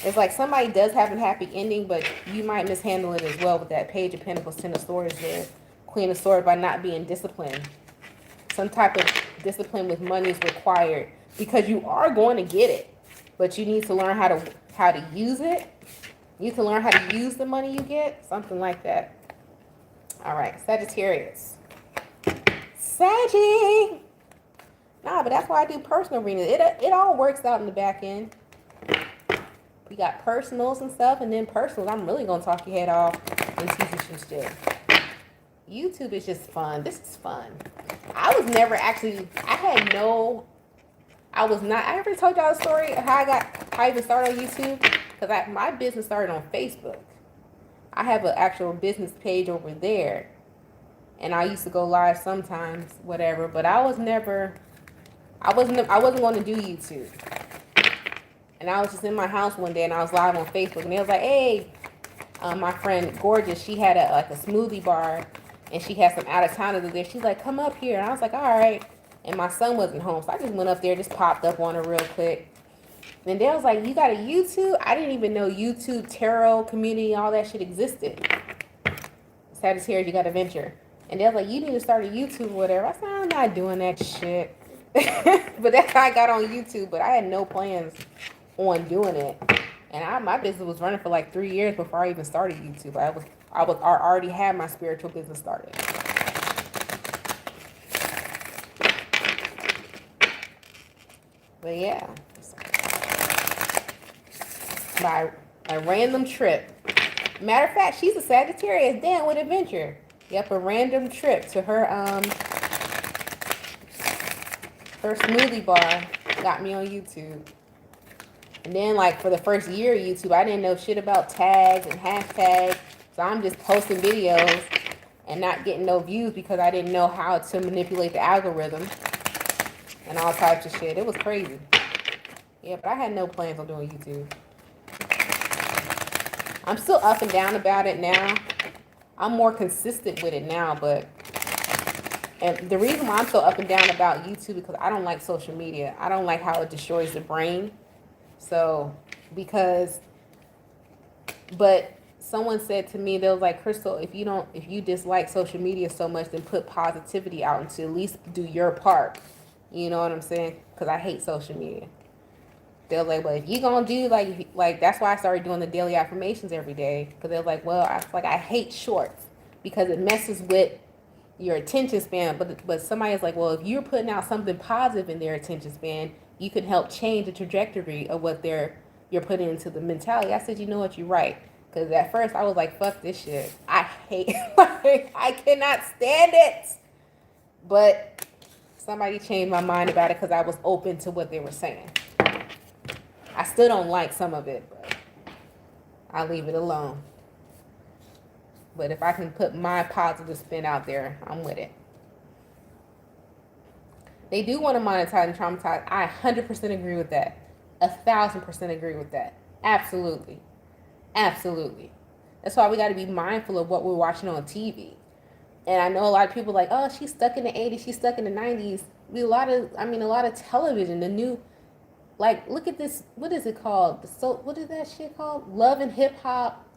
It's like somebody does have a happy ending, but you might mishandle it as well with that Page of Pentacles, 10 of Swords there, Queen of Swords, by not being disciplined. Some type of discipline with money is required because you are going to get it, but you need to learn how to use it. You need to learn how to use the money you get, something like that. All right, Sagittarius. Saggy. Nah, but that's why I do personal readings. It all works out in the back end. We got personals and stuff, and then personals, I'm really going to talk your head off and teach you some shit. YouTube is just fun. This is fun. I ever told y'all the story of how I even started on YouTube? Because my business started on Facebook. I have an actual business page over there. And I used to go live sometimes, whatever. But I wasn't going to do YouTube. And I was just in my house one day and I was live on Facebook. And they was like, hey, my friend Gorgeous, she had a smoothie bar. And she had some out-of-towners there. She's like, come up here. And I was like, all right. And my son wasn't home. So I just went up there, just popped up on her real quick. And they was like, you got a YouTube? I didn't even know YouTube, tarot, community, all that shit existed. Sagittarius, you got to venture. And they're like, you need to start a YouTube or whatever. I said, I'm not doing that shit. But that's how I got on YouTube. But I had no plans on doing it. And my business was running for like 3 years before I even started YouTube. I already had my spiritual business started. But yeah, by a random trip. Matter of fact, she's a Sagittarius. Damn, with adventure. Yep, a random trip to her smoothie bar got me on YouTube. And then, like, for the first year of YouTube, I didn't know shit about tags and hashtags. So I'm just posting videos and not getting no views because I didn't know how to manipulate the algorithm and all types of shit. It was crazy. Yeah, but I had no plans on doing YouTube. I'm still up and down about it now. I'm more consistent with it now, and the reason why I'm so up and down about YouTube is because I don't like social media. I don't like how it destroys the brain. So, but someone said to me, they was like, Crystal, if you dislike social media so much, then put positivity out and to at least do your part. You know what I'm saying? Because I hate social media. They're like, but if you gonna do like that's why I started doing the daily affirmations every day. Because they're like, well, I hate shorts because it messes with your attention span. But somebody's like, well, if you're putting out something positive in their attention span, you can help change the trajectory of what you're putting into the mentality. I said, you know what, you're right. Because at first I was like, fuck this shit. I hate I cannot stand it. But somebody changed my mind about it because I was open to what they were saying. I still don't like some of it, but I'll leave it alone. But if I can put my positive spin out there, I'm with it. They do want to monetize and traumatize. I 100% agree with that. 1,000% agree with that. Absolutely. Absolutely. That's why we got to be mindful of what we're watching on TV. And I know a lot of people are like, oh, she's stuck in the 80s, she's stuck in the 90s. A lot of television, the new, like, look at this, what is it called? What is that shit called? Love and Hip Hop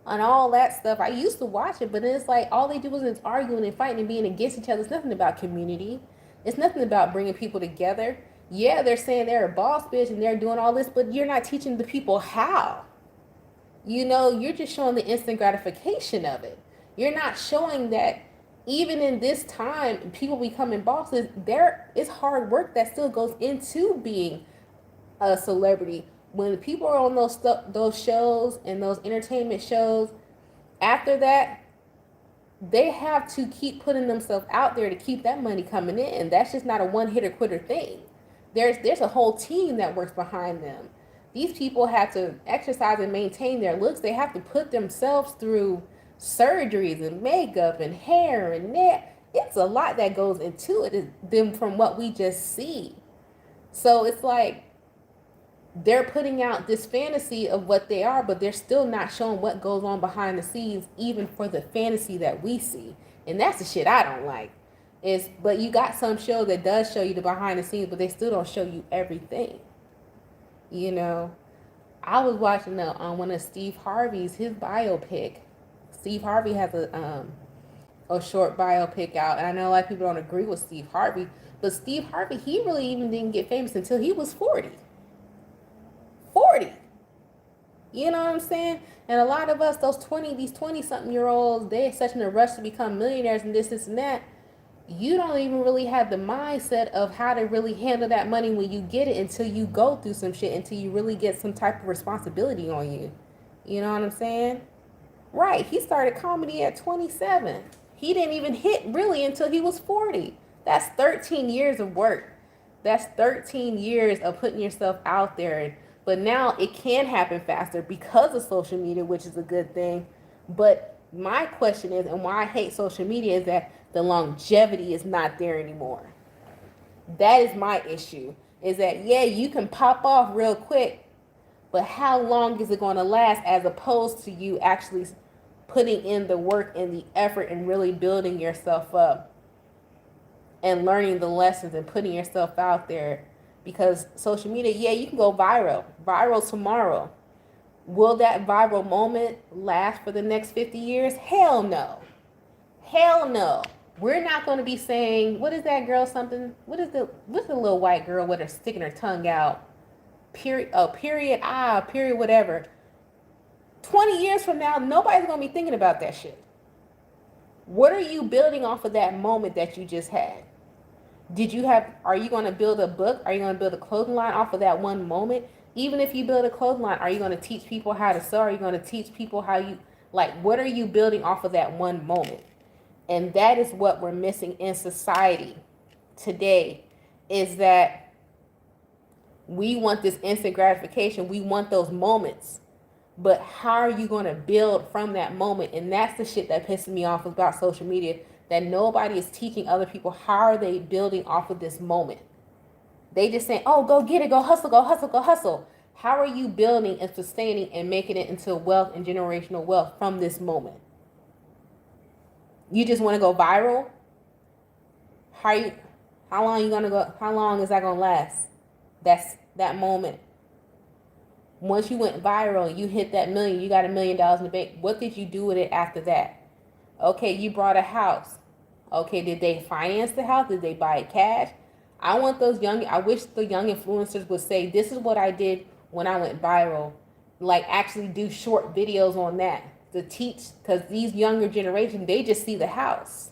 and all that stuff. I used to watch it, but it's like all they do is arguing and fighting and being against each other. It's nothing about community. It's nothing about bringing people together. Yeah, they're saying they're a boss bitch and they're doing all this, but you're not teaching the people how. You know, you're just showing the instant gratification of it. You're not showing that even in this time, people becoming bosses, there is hard work that still goes into being a celebrity. When people are on those shows and those entertainment shows, after that, they have to keep putting themselves out there to keep that money coming in. That's just not a one-hitter quitter thing. There's a whole team that works behind them. These people have to exercise and maintain their looks. They have to put themselves through surgeries and makeup and hair and nail. It's a lot that goes into it than from what we just see. So it's like they're putting out this fantasy of what they are, but they're still not showing what goes on behind the scenes, even for the fantasy that we see. And that's the shit I don't like. But you got some show that does show you the behind the scenes, but they still don't show you everything. You know, I was watching one of Steve Harvey's, his biopic. Steve Harvey has a short biopic out, and I know a lot of people don't agree with Steve Harvey, but Steve Harvey, he really even didn't get famous until he was 40. 40. You know what I'm saying? And a lot of us, these 20-something-year-olds, they're such in a rush to become millionaires and this and that. You don't even really have the mindset of how to really handle that money when you get it until you go through some shit, until you really get some type of responsibility on you. You know what I'm saying? Right. He started comedy at 27. He didn't even hit really until he was 40. That's 13 years of work. That's 13 years of putting yourself out there. But now it can happen faster because of social media, which is a good thing. But my question is, and why I hate social media, is that the longevity is not there anymore. That is my issue. Is that, yeah, you can pop off real quick, but how long is it going to last, as opposed to you actually putting in the work and the effort and really building yourself up and learning the lessons and putting yourself out there? Because social media, yeah, you can go viral tomorrow. Will that viral moment last for the next 50 years? Hell no. Hell no. We're not going to be saying, what is that girl something? What's the little white girl with her sticking her tongue out? Period, oh, period, period, whatever. 20 years from now, nobody's going to be thinking about that shit. What are you building off of that moment that you just had? Are you going to build a book? Are you going to build a clothing line off of that one moment? Even if you build a clothing line, are you going to teach people how to sew? Are you going to teach people what are you building off of that one moment? And that is what we're missing in society today, is that we want this instant gratification. We want those moments. But how are you going to build from that moment? And that's the shit that pisses me off about social media, that nobody is teaching other people how are they building off of this moment. They just saying, oh, go get it, go hustle, go hustle, go hustle. How are you building and sustaining and making it into wealth and generational wealth from this moment? You just want to go viral? How long you gonna go? How long is that gonna last? That's that moment. Once you went viral, you hit that million, you got $1 million in the bank. What did you do with it after that? Okay, you brought a house. Okay, did they finance the house? Did they buy it cash? I wish the young influencers would say, this is what I did when I went viral. Like, actually do short videos on that to teach, because these younger generation, they just see the house.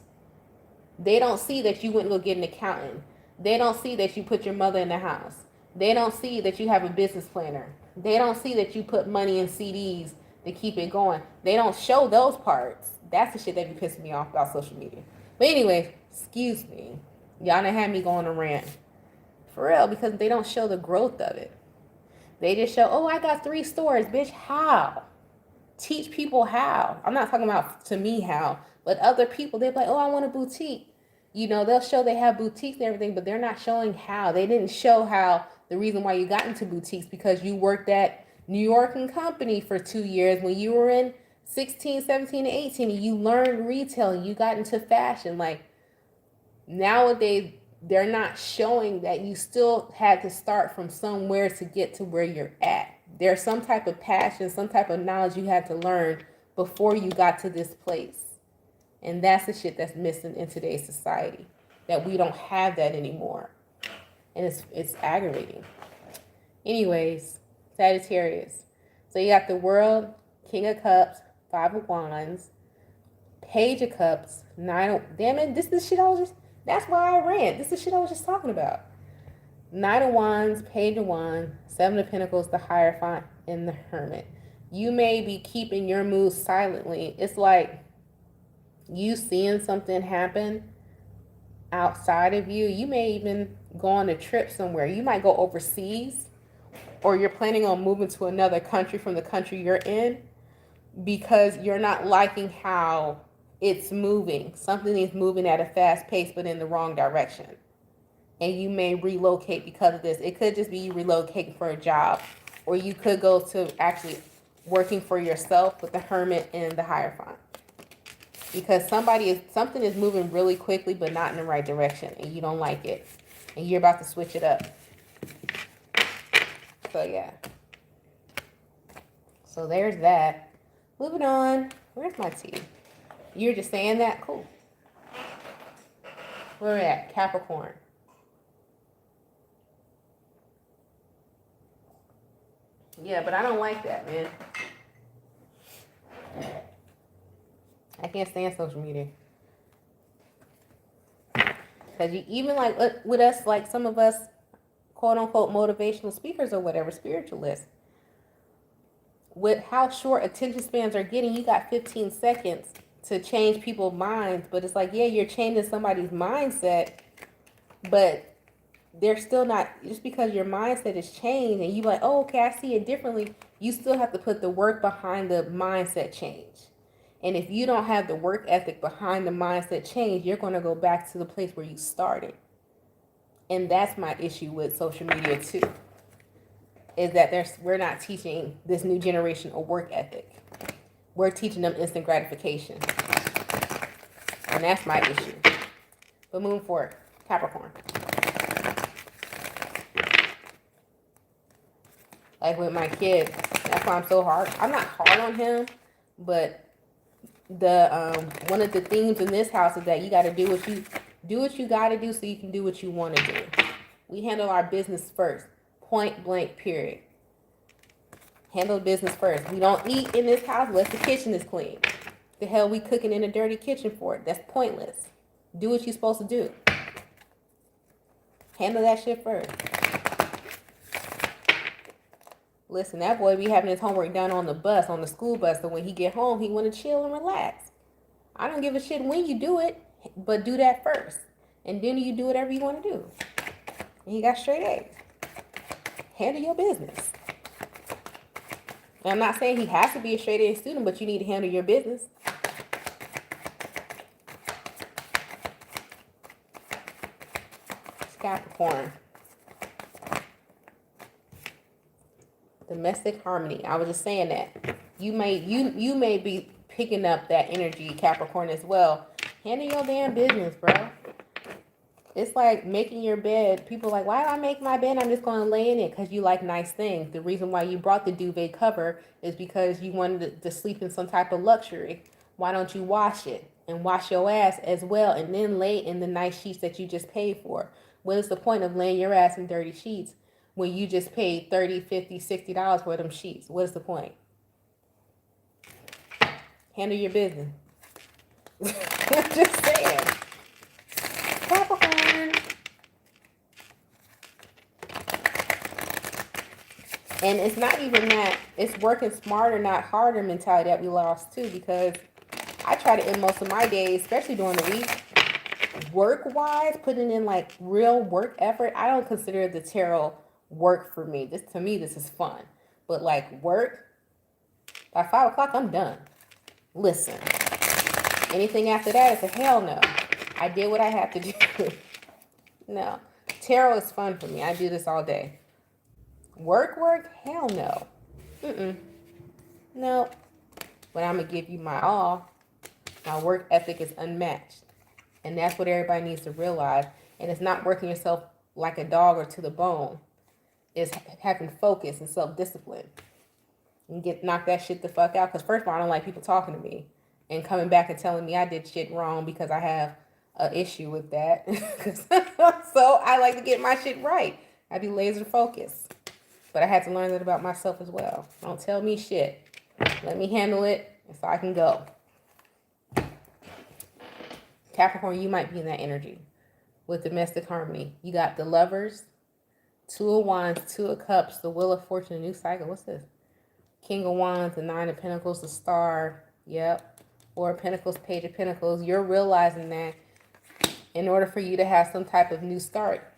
They don't see that you went and go get an accountant. They don't see that you put your mother in the house. They don't see that you have a business planner. They don't see that you put money in CDs to keep it going. They don't show those parts. That's the shit that be pissing me off about social media. But anyway, excuse me. Y'all done had me go on a rant. For real, because they don't show the growth of it. They just show, oh, I got 3 stores. Bitch, how? Teach people how. I'm not talking about to me how, but other people, they're like, oh, I want a boutique. You know, they'll show they have boutiques and everything, but they're not showing how. They didn't show how the reason why you got into boutiques because you worked at New York and Company for 2 years when you were in 16, 17, and 18, and you learned retail and you got into fashion. Like, nowadays, they're not showing that you still had to start from somewhere to get to where you're at. There's some type of passion, some type of knowledge you had to learn before you got to this place. And that's the shit that's missing in today's society, that we don't have that anymore. And it's aggravating. Anyways, Sagittarius. So you got the World, King of Cups, 5 of Wands, Page of Cups, 9 of... Damn it, this is shit I was just... That's why I ran. This is shit I was just talking about. 9 of Wands, Page of Wands, 7 of Pentacles, the Hierophant, and the Hermit. You may be keeping your moves silently. It's like you seeing something happen outside of you. You may even go on a trip somewhere. You might go overseas, or you're planning on moving to another country from the country you're in because you're not liking how it's moving. Something is moving at a fast pace, but in the wrong direction. And you may relocate because of this. It could just be you relocating for a job, or you could go to actually working for yourself with the Hermit and the Hierophant. Because something is moving really quickly, but not in the right direction, and you don't like it, and you're about to switch it up. So yeah. So there's that. Moving on. Where's my tea? You're just saying that? Cool. Where are we at? Capricorn. Yeah, but I don't like that, man. I can't stand social media. Because you even like with us, like some of us, quote unquote, motivational speakers or whatever, spiritualists, with how short attention spans are getting, you got 15 seconds to change people's minds. But it's like, yeah, you're changing somebody's mindset, but they're still not, just because your mindset is changed and you like, oh, okay, I see it differently, you still have to put the work behind the mindset change. And if you don't have the work ethic behind the mindset change, you're going to go back to the place where you started. And that's my issue with social media too, is that we're not teaching this new generation a work ethic. We're teaching them instant gratification. And that's my issue. But moving forward, Capricorn. Like with my kid, that's why I'm so hard. I'm not hard on him, but the one of the themes in this house is that you got to do what you got to do so you can do what you want to do. We handle our business first, point blank, period. Handle business first. We don't eat in this house unless the kitchen is clean. The hell we cooking in a dirty kitchen for? That's pointless. Do what you're supposed to do. Handle that shit first. Listen, that boy be having his homework done on the bus, on the school bus, so when he get home, he want to chill and relax. I don't give a shit when you do it, but do that first. And then you do whatever you want to do. And he got straight A's. Handle your business. And I'm not saying he has to be a straight A student, but you need to handle your business. Capricorn. Domestic harmony. I was just saying that. You may be picking up that energy, Capricorn, as well. Handle your damn business, bro. It's like making your bed. People are like, why do I make my bed? I'm just going to lay in it because you like nice things. The reason why you brought the duvet cover is because you wanted to sleep in some type of luxury. Why don't you wash it and wash your ass as well and then lay in the nice sheets that you just paid for? What is the point of laying your ass in dirty sheets when you just paid $30, $50, $60 for them sheets? What is the point? Handle your business. Just saying. Capricorn. And it's not even that. It's working smarter, not harder mentality that we lost too, because I try to end most of my days, especially during the week, work-wise, putting in like real work effort. I don't consider the tarot work for me. To me, this is fun. But like work, by 5 o'clock, I'm done. Listen, anything after that is a hell no. I did what I had to do. No, tarot is fun for me. I do this all day. Work, hell no. No. But I'm going to give you my all. My work ethic is unmatched. And that's what everybody needs to realize. And it's not working yourself like a dog or to the bone. It's having focus and self-discipline. And knock that shit the fuck out. Because first of all, I don't like people talking to me. And coming back and telling me I did shit wrong because I have an issue with that. So I like to get my shit right. I be laser focused. But I had to learn that about myself as well. Don't tell me shit. Let me handle it so I can go. Capricorn, you might be in that energy with domestic harmony. You got the Lovers, Two of Wands, Two of Cups, the Wheel of Fortune, a new cycle. What's this? King of Wands, the Nine of Pentacles, the Star. Yep. Four of Pentacles, Page of Pentacles. You're realizing that in order for you to have some type of new start,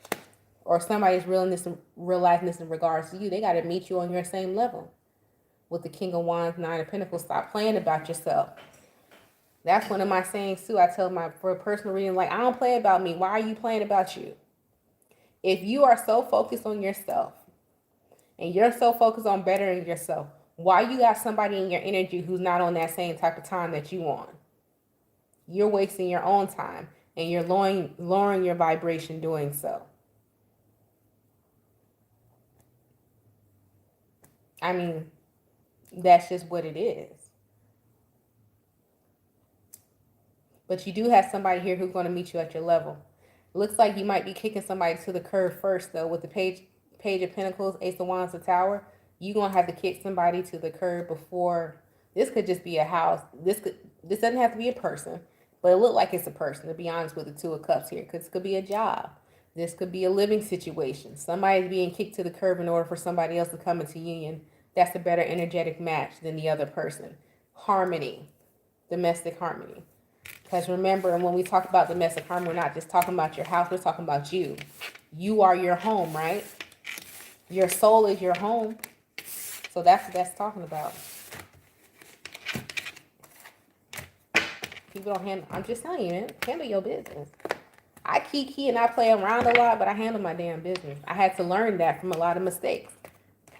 or somebody's realizing this in regards to you, they got to meet you on your same level. With the King of Wands, Nine of Pentacles, stop playing about yourself. That's one of my sayings too. I tell for a personal reading, like, I don't play about me. Why are you playing about you? If you are so focused on yourself and you're so focused on bettering yourself, why you got somebody in your energy who's not on that same type of time that you on? You're wasting your own time and you're lowering your vibration doing so. I mean, that's just what it is. But you do have somebody here who's going to meet you at your level. It looks like you might be kicking somebody to the curb first, though, with the Page of Pentacles, Ace of Wands, the Tower. You're going to have to kick somebody to the curb before. This could just be a house. This doesn't have to be a person, but it looked like it's a person, to be honest, with the Two of Cups here, because it could be a job. This could be a living situation. Somebody's being kicked to the curb in order for somebody else to come into union. That's a better energetic match than the other person. Harmony. Domestic harmony. Because remember, when we talk about domestic harmony, we're not just talking about your house. We're talking about you. You are your home, right? Your soul is your home. So that's what that's talking about. People don't handle. I'm just telling you, man. Handle your business. I kiki and I play around a lot, but I handle my damn business. I had to learn that from a lot of mistakes.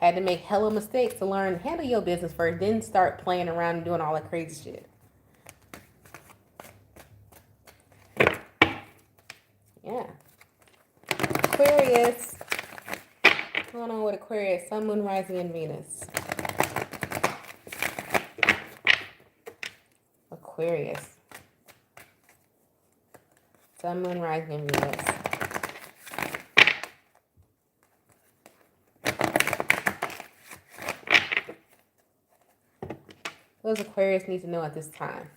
I had to make hella mistakes to learn handle your business first, then start playing around and doing all that crazy shit. Yeah. Aquarius. What's going on with Aquarius? Sun, Moon, Rising, and Venus. Aquarius. Sun, Moon, Rising, and Venus. What does Aquarius need to know at this time?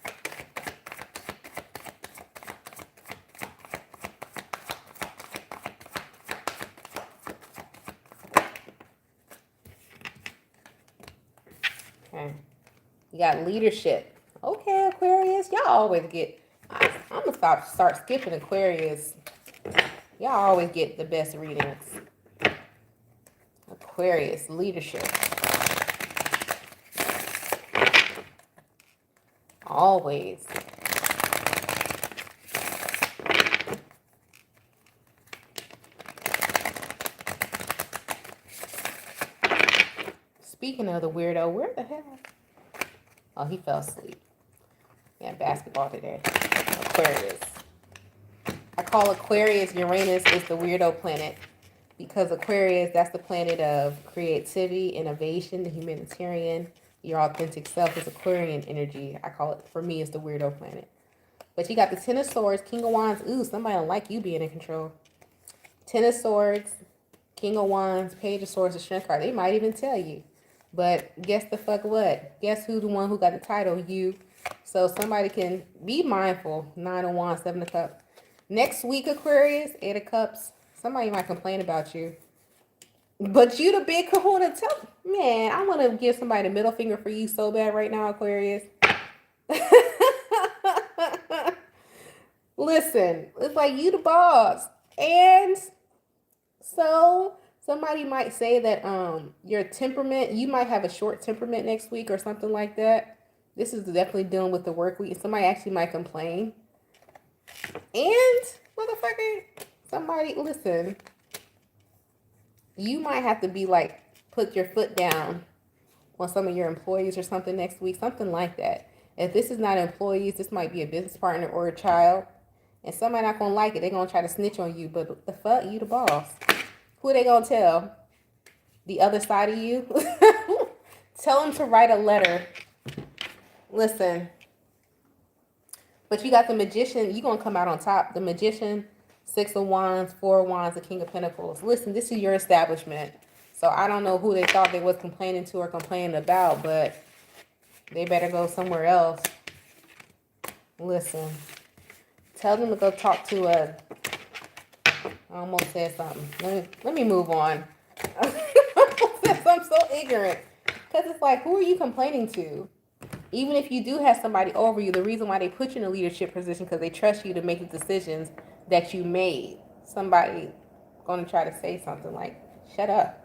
Okay. You got leadership. Okay, Aquarius. Y'all always get... I'm going to start skipping Aquarius. Y'all always get the best readings. Aquarius, leadership. Always. Speaking of the weirdo, where the hell? Oh, he fell asleep. Yeah, basketball today. Aquarius. I call Aquarius, Uranus is the weirdo planet because Aquarius, that's the planet of creativity, innovation, the humanitarian. Your authentic self is Aquarian energy. I call it, for me, it's the weirdo planet. But you got the Ten of Swords, King of Wands. Ooh, somebody don't like you being in control. Ten of Swords, King of Wands, Page of Swords, the Strength card. They might even tell you. But guess the fuck what? Guess who's the one who got the title? You. So somebody can be mindful. Nine of Wands, Seven of Cups. Next week, Aquarius, Eight of Cups. Somebody might complain about you. But you the big kahuna. Man, I want to give somebody the middle finger for you so bad right now, Aquarius. Listen, it's like you the boss. And so somebody might say that your temperament, you might have a short temperament next week or something like that. This is definitely dealing with the work week. Somebody actually might complain. And, motherfucker, somebody, listen, you might have to be like, put your foot down on some of your employees or something next week, something like that. If this is not employees, this might be a business partner or a child. And somebody not going to like it. They're going to try to snitch on you. But the fuck, you the boss. Who are they going to tell? The other side of you? Tell them to write a letter. Listen. But you got the Magician. You're going to come out on top. The Magician, Six of Wands, Four of Wands, the King of Pentacles. Listen, this is your establishment. So I don't know who they thought they was complaining to or complaining about, but they better go somewhere else. Listen. Tell them to go talk to a... I almost said something. Let me move on. I'm so ignorant. Because it's like, who are you complaining to? Even if you do have somebody over you, the reason why they put you in a leadership position because they trust you to make the decisions that you made. Somebody going to try to say something like, shut up.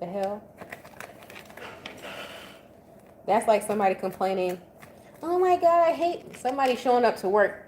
The hell? That's like somebody complaining, oh my God, I hate somebody showing up to work,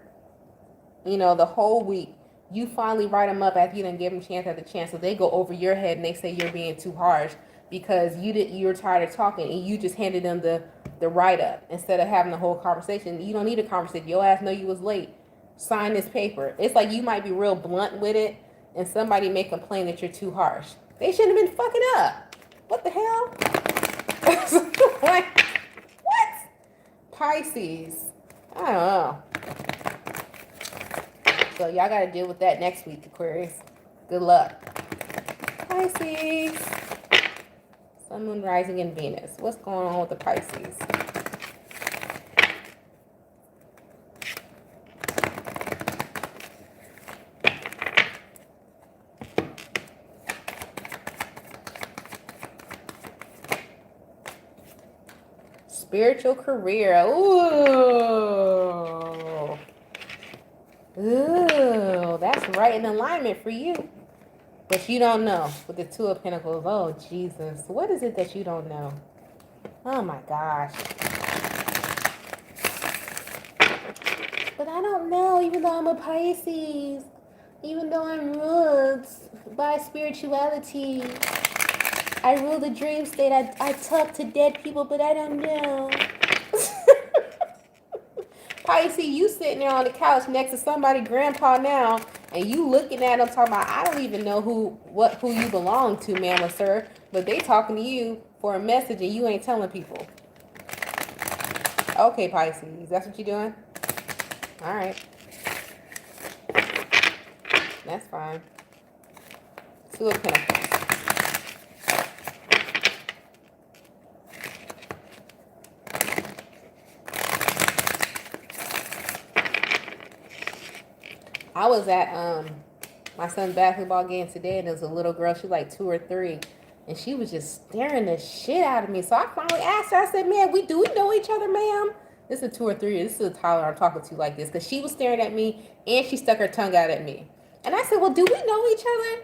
you know, the whole week. You finally write them up after you didn't give them chance after chance. So they go over your head and they say you're being too harsh because you're tired of talking and you just handed them the write-up instead of having the whole conversation. You don't need a conversation. Your ass know you was late. Sign this paper. It's like you might be real blunt with it and somebody may complain that you're too harsh. They shouldn't have been fucking up. What the hell? Like, what? Pisces. I don't know. So y'all got to deal with that next week, Aquarius. Good luck. Pisces. Sun, Moon, Rising, and Venus. What's going on with the Pisces? Spiritual career. Ooh. Ooh, that's right in alignment for you. But you don't know with the Two of Pentacles. Oh, Jesus. What is it that you don't know? Oh, my gosh. But I don't know, even though I'm a Pisces. Even though I'm ruled by spirituality. I rule the dream state. I talk to dead people, but I don't know. Pisces, you sitting there on the couch next to somebody grandpa now, and you looking at them talking about, I don't even know who you belong to, ma'am or sir, but they talking to you for a message and you ain't telling people. Okay, Pisces, that's what you doing? All right. That's fine. Two of Pentacles. I was at my son's basketball game today, and there was a little girl. She was like 2 or 3, and she was just staring the shit out of me. So I finally asked her. I said, "Man, do we know each other, ma'am?" This is a 2 or 3. This is a toddler I'm talking to like this, because she was staring at me and she stuck her tongue out at me. And I said, "Well, do we know each other?"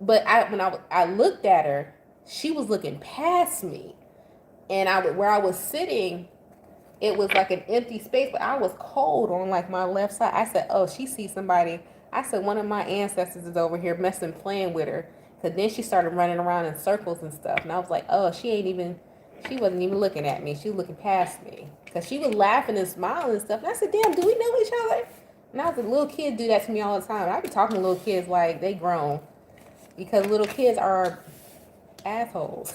But I looked at her, she was looking past me, and where I was sitting, it was like an empty space, but I was cold on like my left side. I said, "Oh, she sees somebody." I said, "One of my ancestors is over here messing, playing with her." Cause then she started running around in circles and stuff, and I was like, "Oh, she wasn't even looking at me. She was looking past me." Cause she was laughing and smiling and stuff. And I said, "Damn, do we know each other?" And I was a little kid, do that to me all the time. I be talking to little kids like they grown, because little kids are assholes.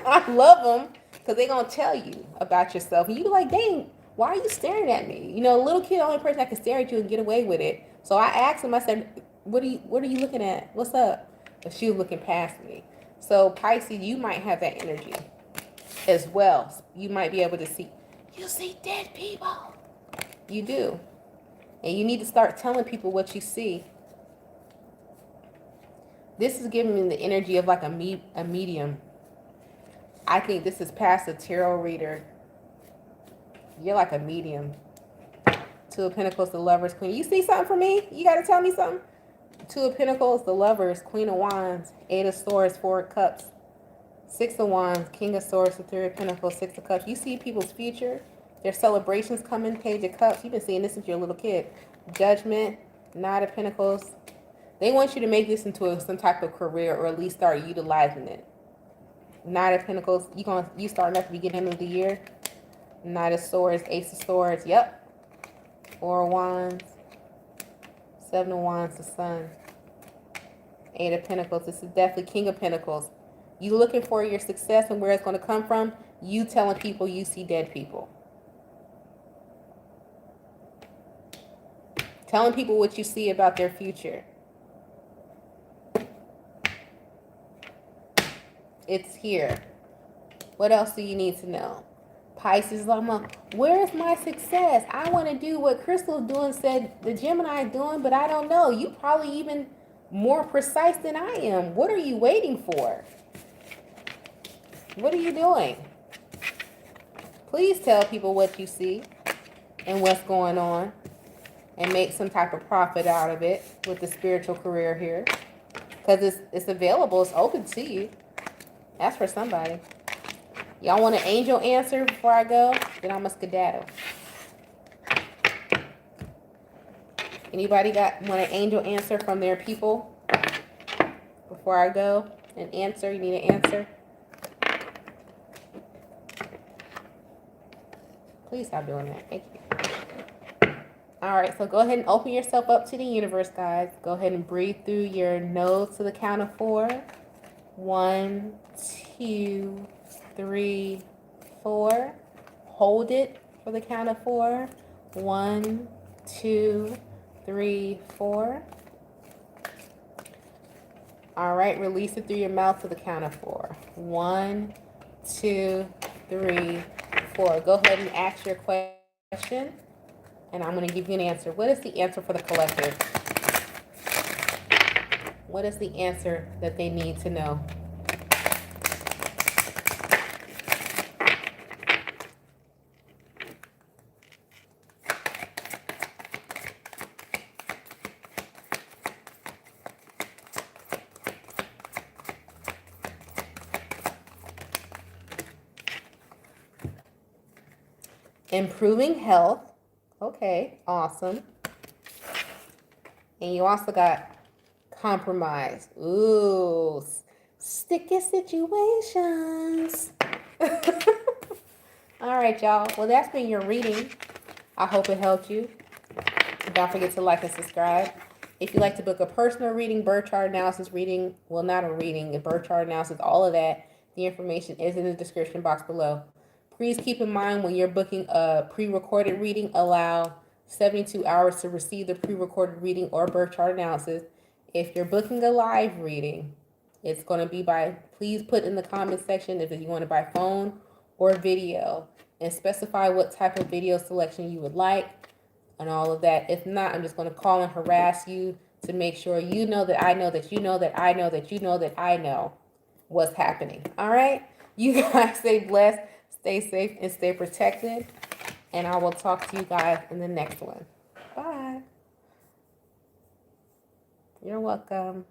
I love them because they're going to tell you about yourself. And you be like, "Dang, why are you staring at me?" You know, a little kid, the only person that can stare at you and get away with it. So I asked him, I said, what are you looking at? What's up?" But she was looking past me. So Pisces, you might have that energy as well. You might be able to see, you see dead people. You do. And you need to start telling people what you see. This is giving me the energy of like a medium. I think this is past a tarot reader. You're like a medium. Two of Pentacles, the Lovers, Queen. You see something for me? You got to tell me something. Two of Pentacles, the Lovers, Queen of Wands, Eight of Swords, Four of Cups, Six of Wands, King of Swords, the Three of Pentacles, Six of Cups. You see people's future. Their celebrations coming, Page of Cups. You've been seeing this since you're a little kid. Judgment, Knight of Pentacles. They want you to make this into some type of career, or at least start utilizing it. Knight of Pentacles, you starting at the beginning of the year. Knight of Swords, Ace of Swords, yep. Four of Wands, Seven of Wands, the Sun. Eight of Pentacles, this is definitely King of Pentacles. You looking for your success and where it's going to come from. You telling people you see dead people. Telling people what you see about their future. It's here. What else do you need to know? Pisces, where's my success? I want to do what Crystal's doing, said the Gemini is doing, but I don't know. You probably even more precise than I am. What are you waiting for? What are you doing? Please tell people what you see and what's going on, and make some type of profit out of it with the spiritual career here. Because it's available. It's open to you. That's for somebody. Y'all want an angel answer before I go? Then I'm a skedaddle. Anybody want an angel answer from their people before I go? An answer? You need an answer? Please stop doing that. Thank you. All right, so go ahead and open yourself up to the universe, guys. Go ahead and breathe through your nose to the count of 4. 1, 2, 3, 4. Hold it for the count of 4. 1, 2, 3, 4. All right, release it through your mouth to the count of 4. 1, 2, 3, 4. Go ahead and ask your question, and I'm going to give you an answer. What is the answer for the collective? What is the answer that they need to know? Improving health. Okay, awesome. And you also got compromise. Ooh, sticky situations. All right, y'all. Well, that's been your reading. I hope it helped you. Don't forget to like and subscribe. If you'd like to book a personal reading, birth chart analysis reading, well, not a reading, a birth chart analysis, all of that, the information is in the description box below. Please keep in mind when you're booking a pre-recorded reading, allow 72 hours to receive the pre-recorded reading or birth chart analysis. If you're booking a live reading, it's going to be by, please put in the comment section if you want it by phone or video, and specify what type of video selection you would like and all of that. If not, I'm just going to call and harass you to make sure you know that I know that you know that I know that you know that I know what's happening. All right? You guys stay blessed, stay safe, and stay protected. And I will talk to you guys in the next one. Bye. You're welcome.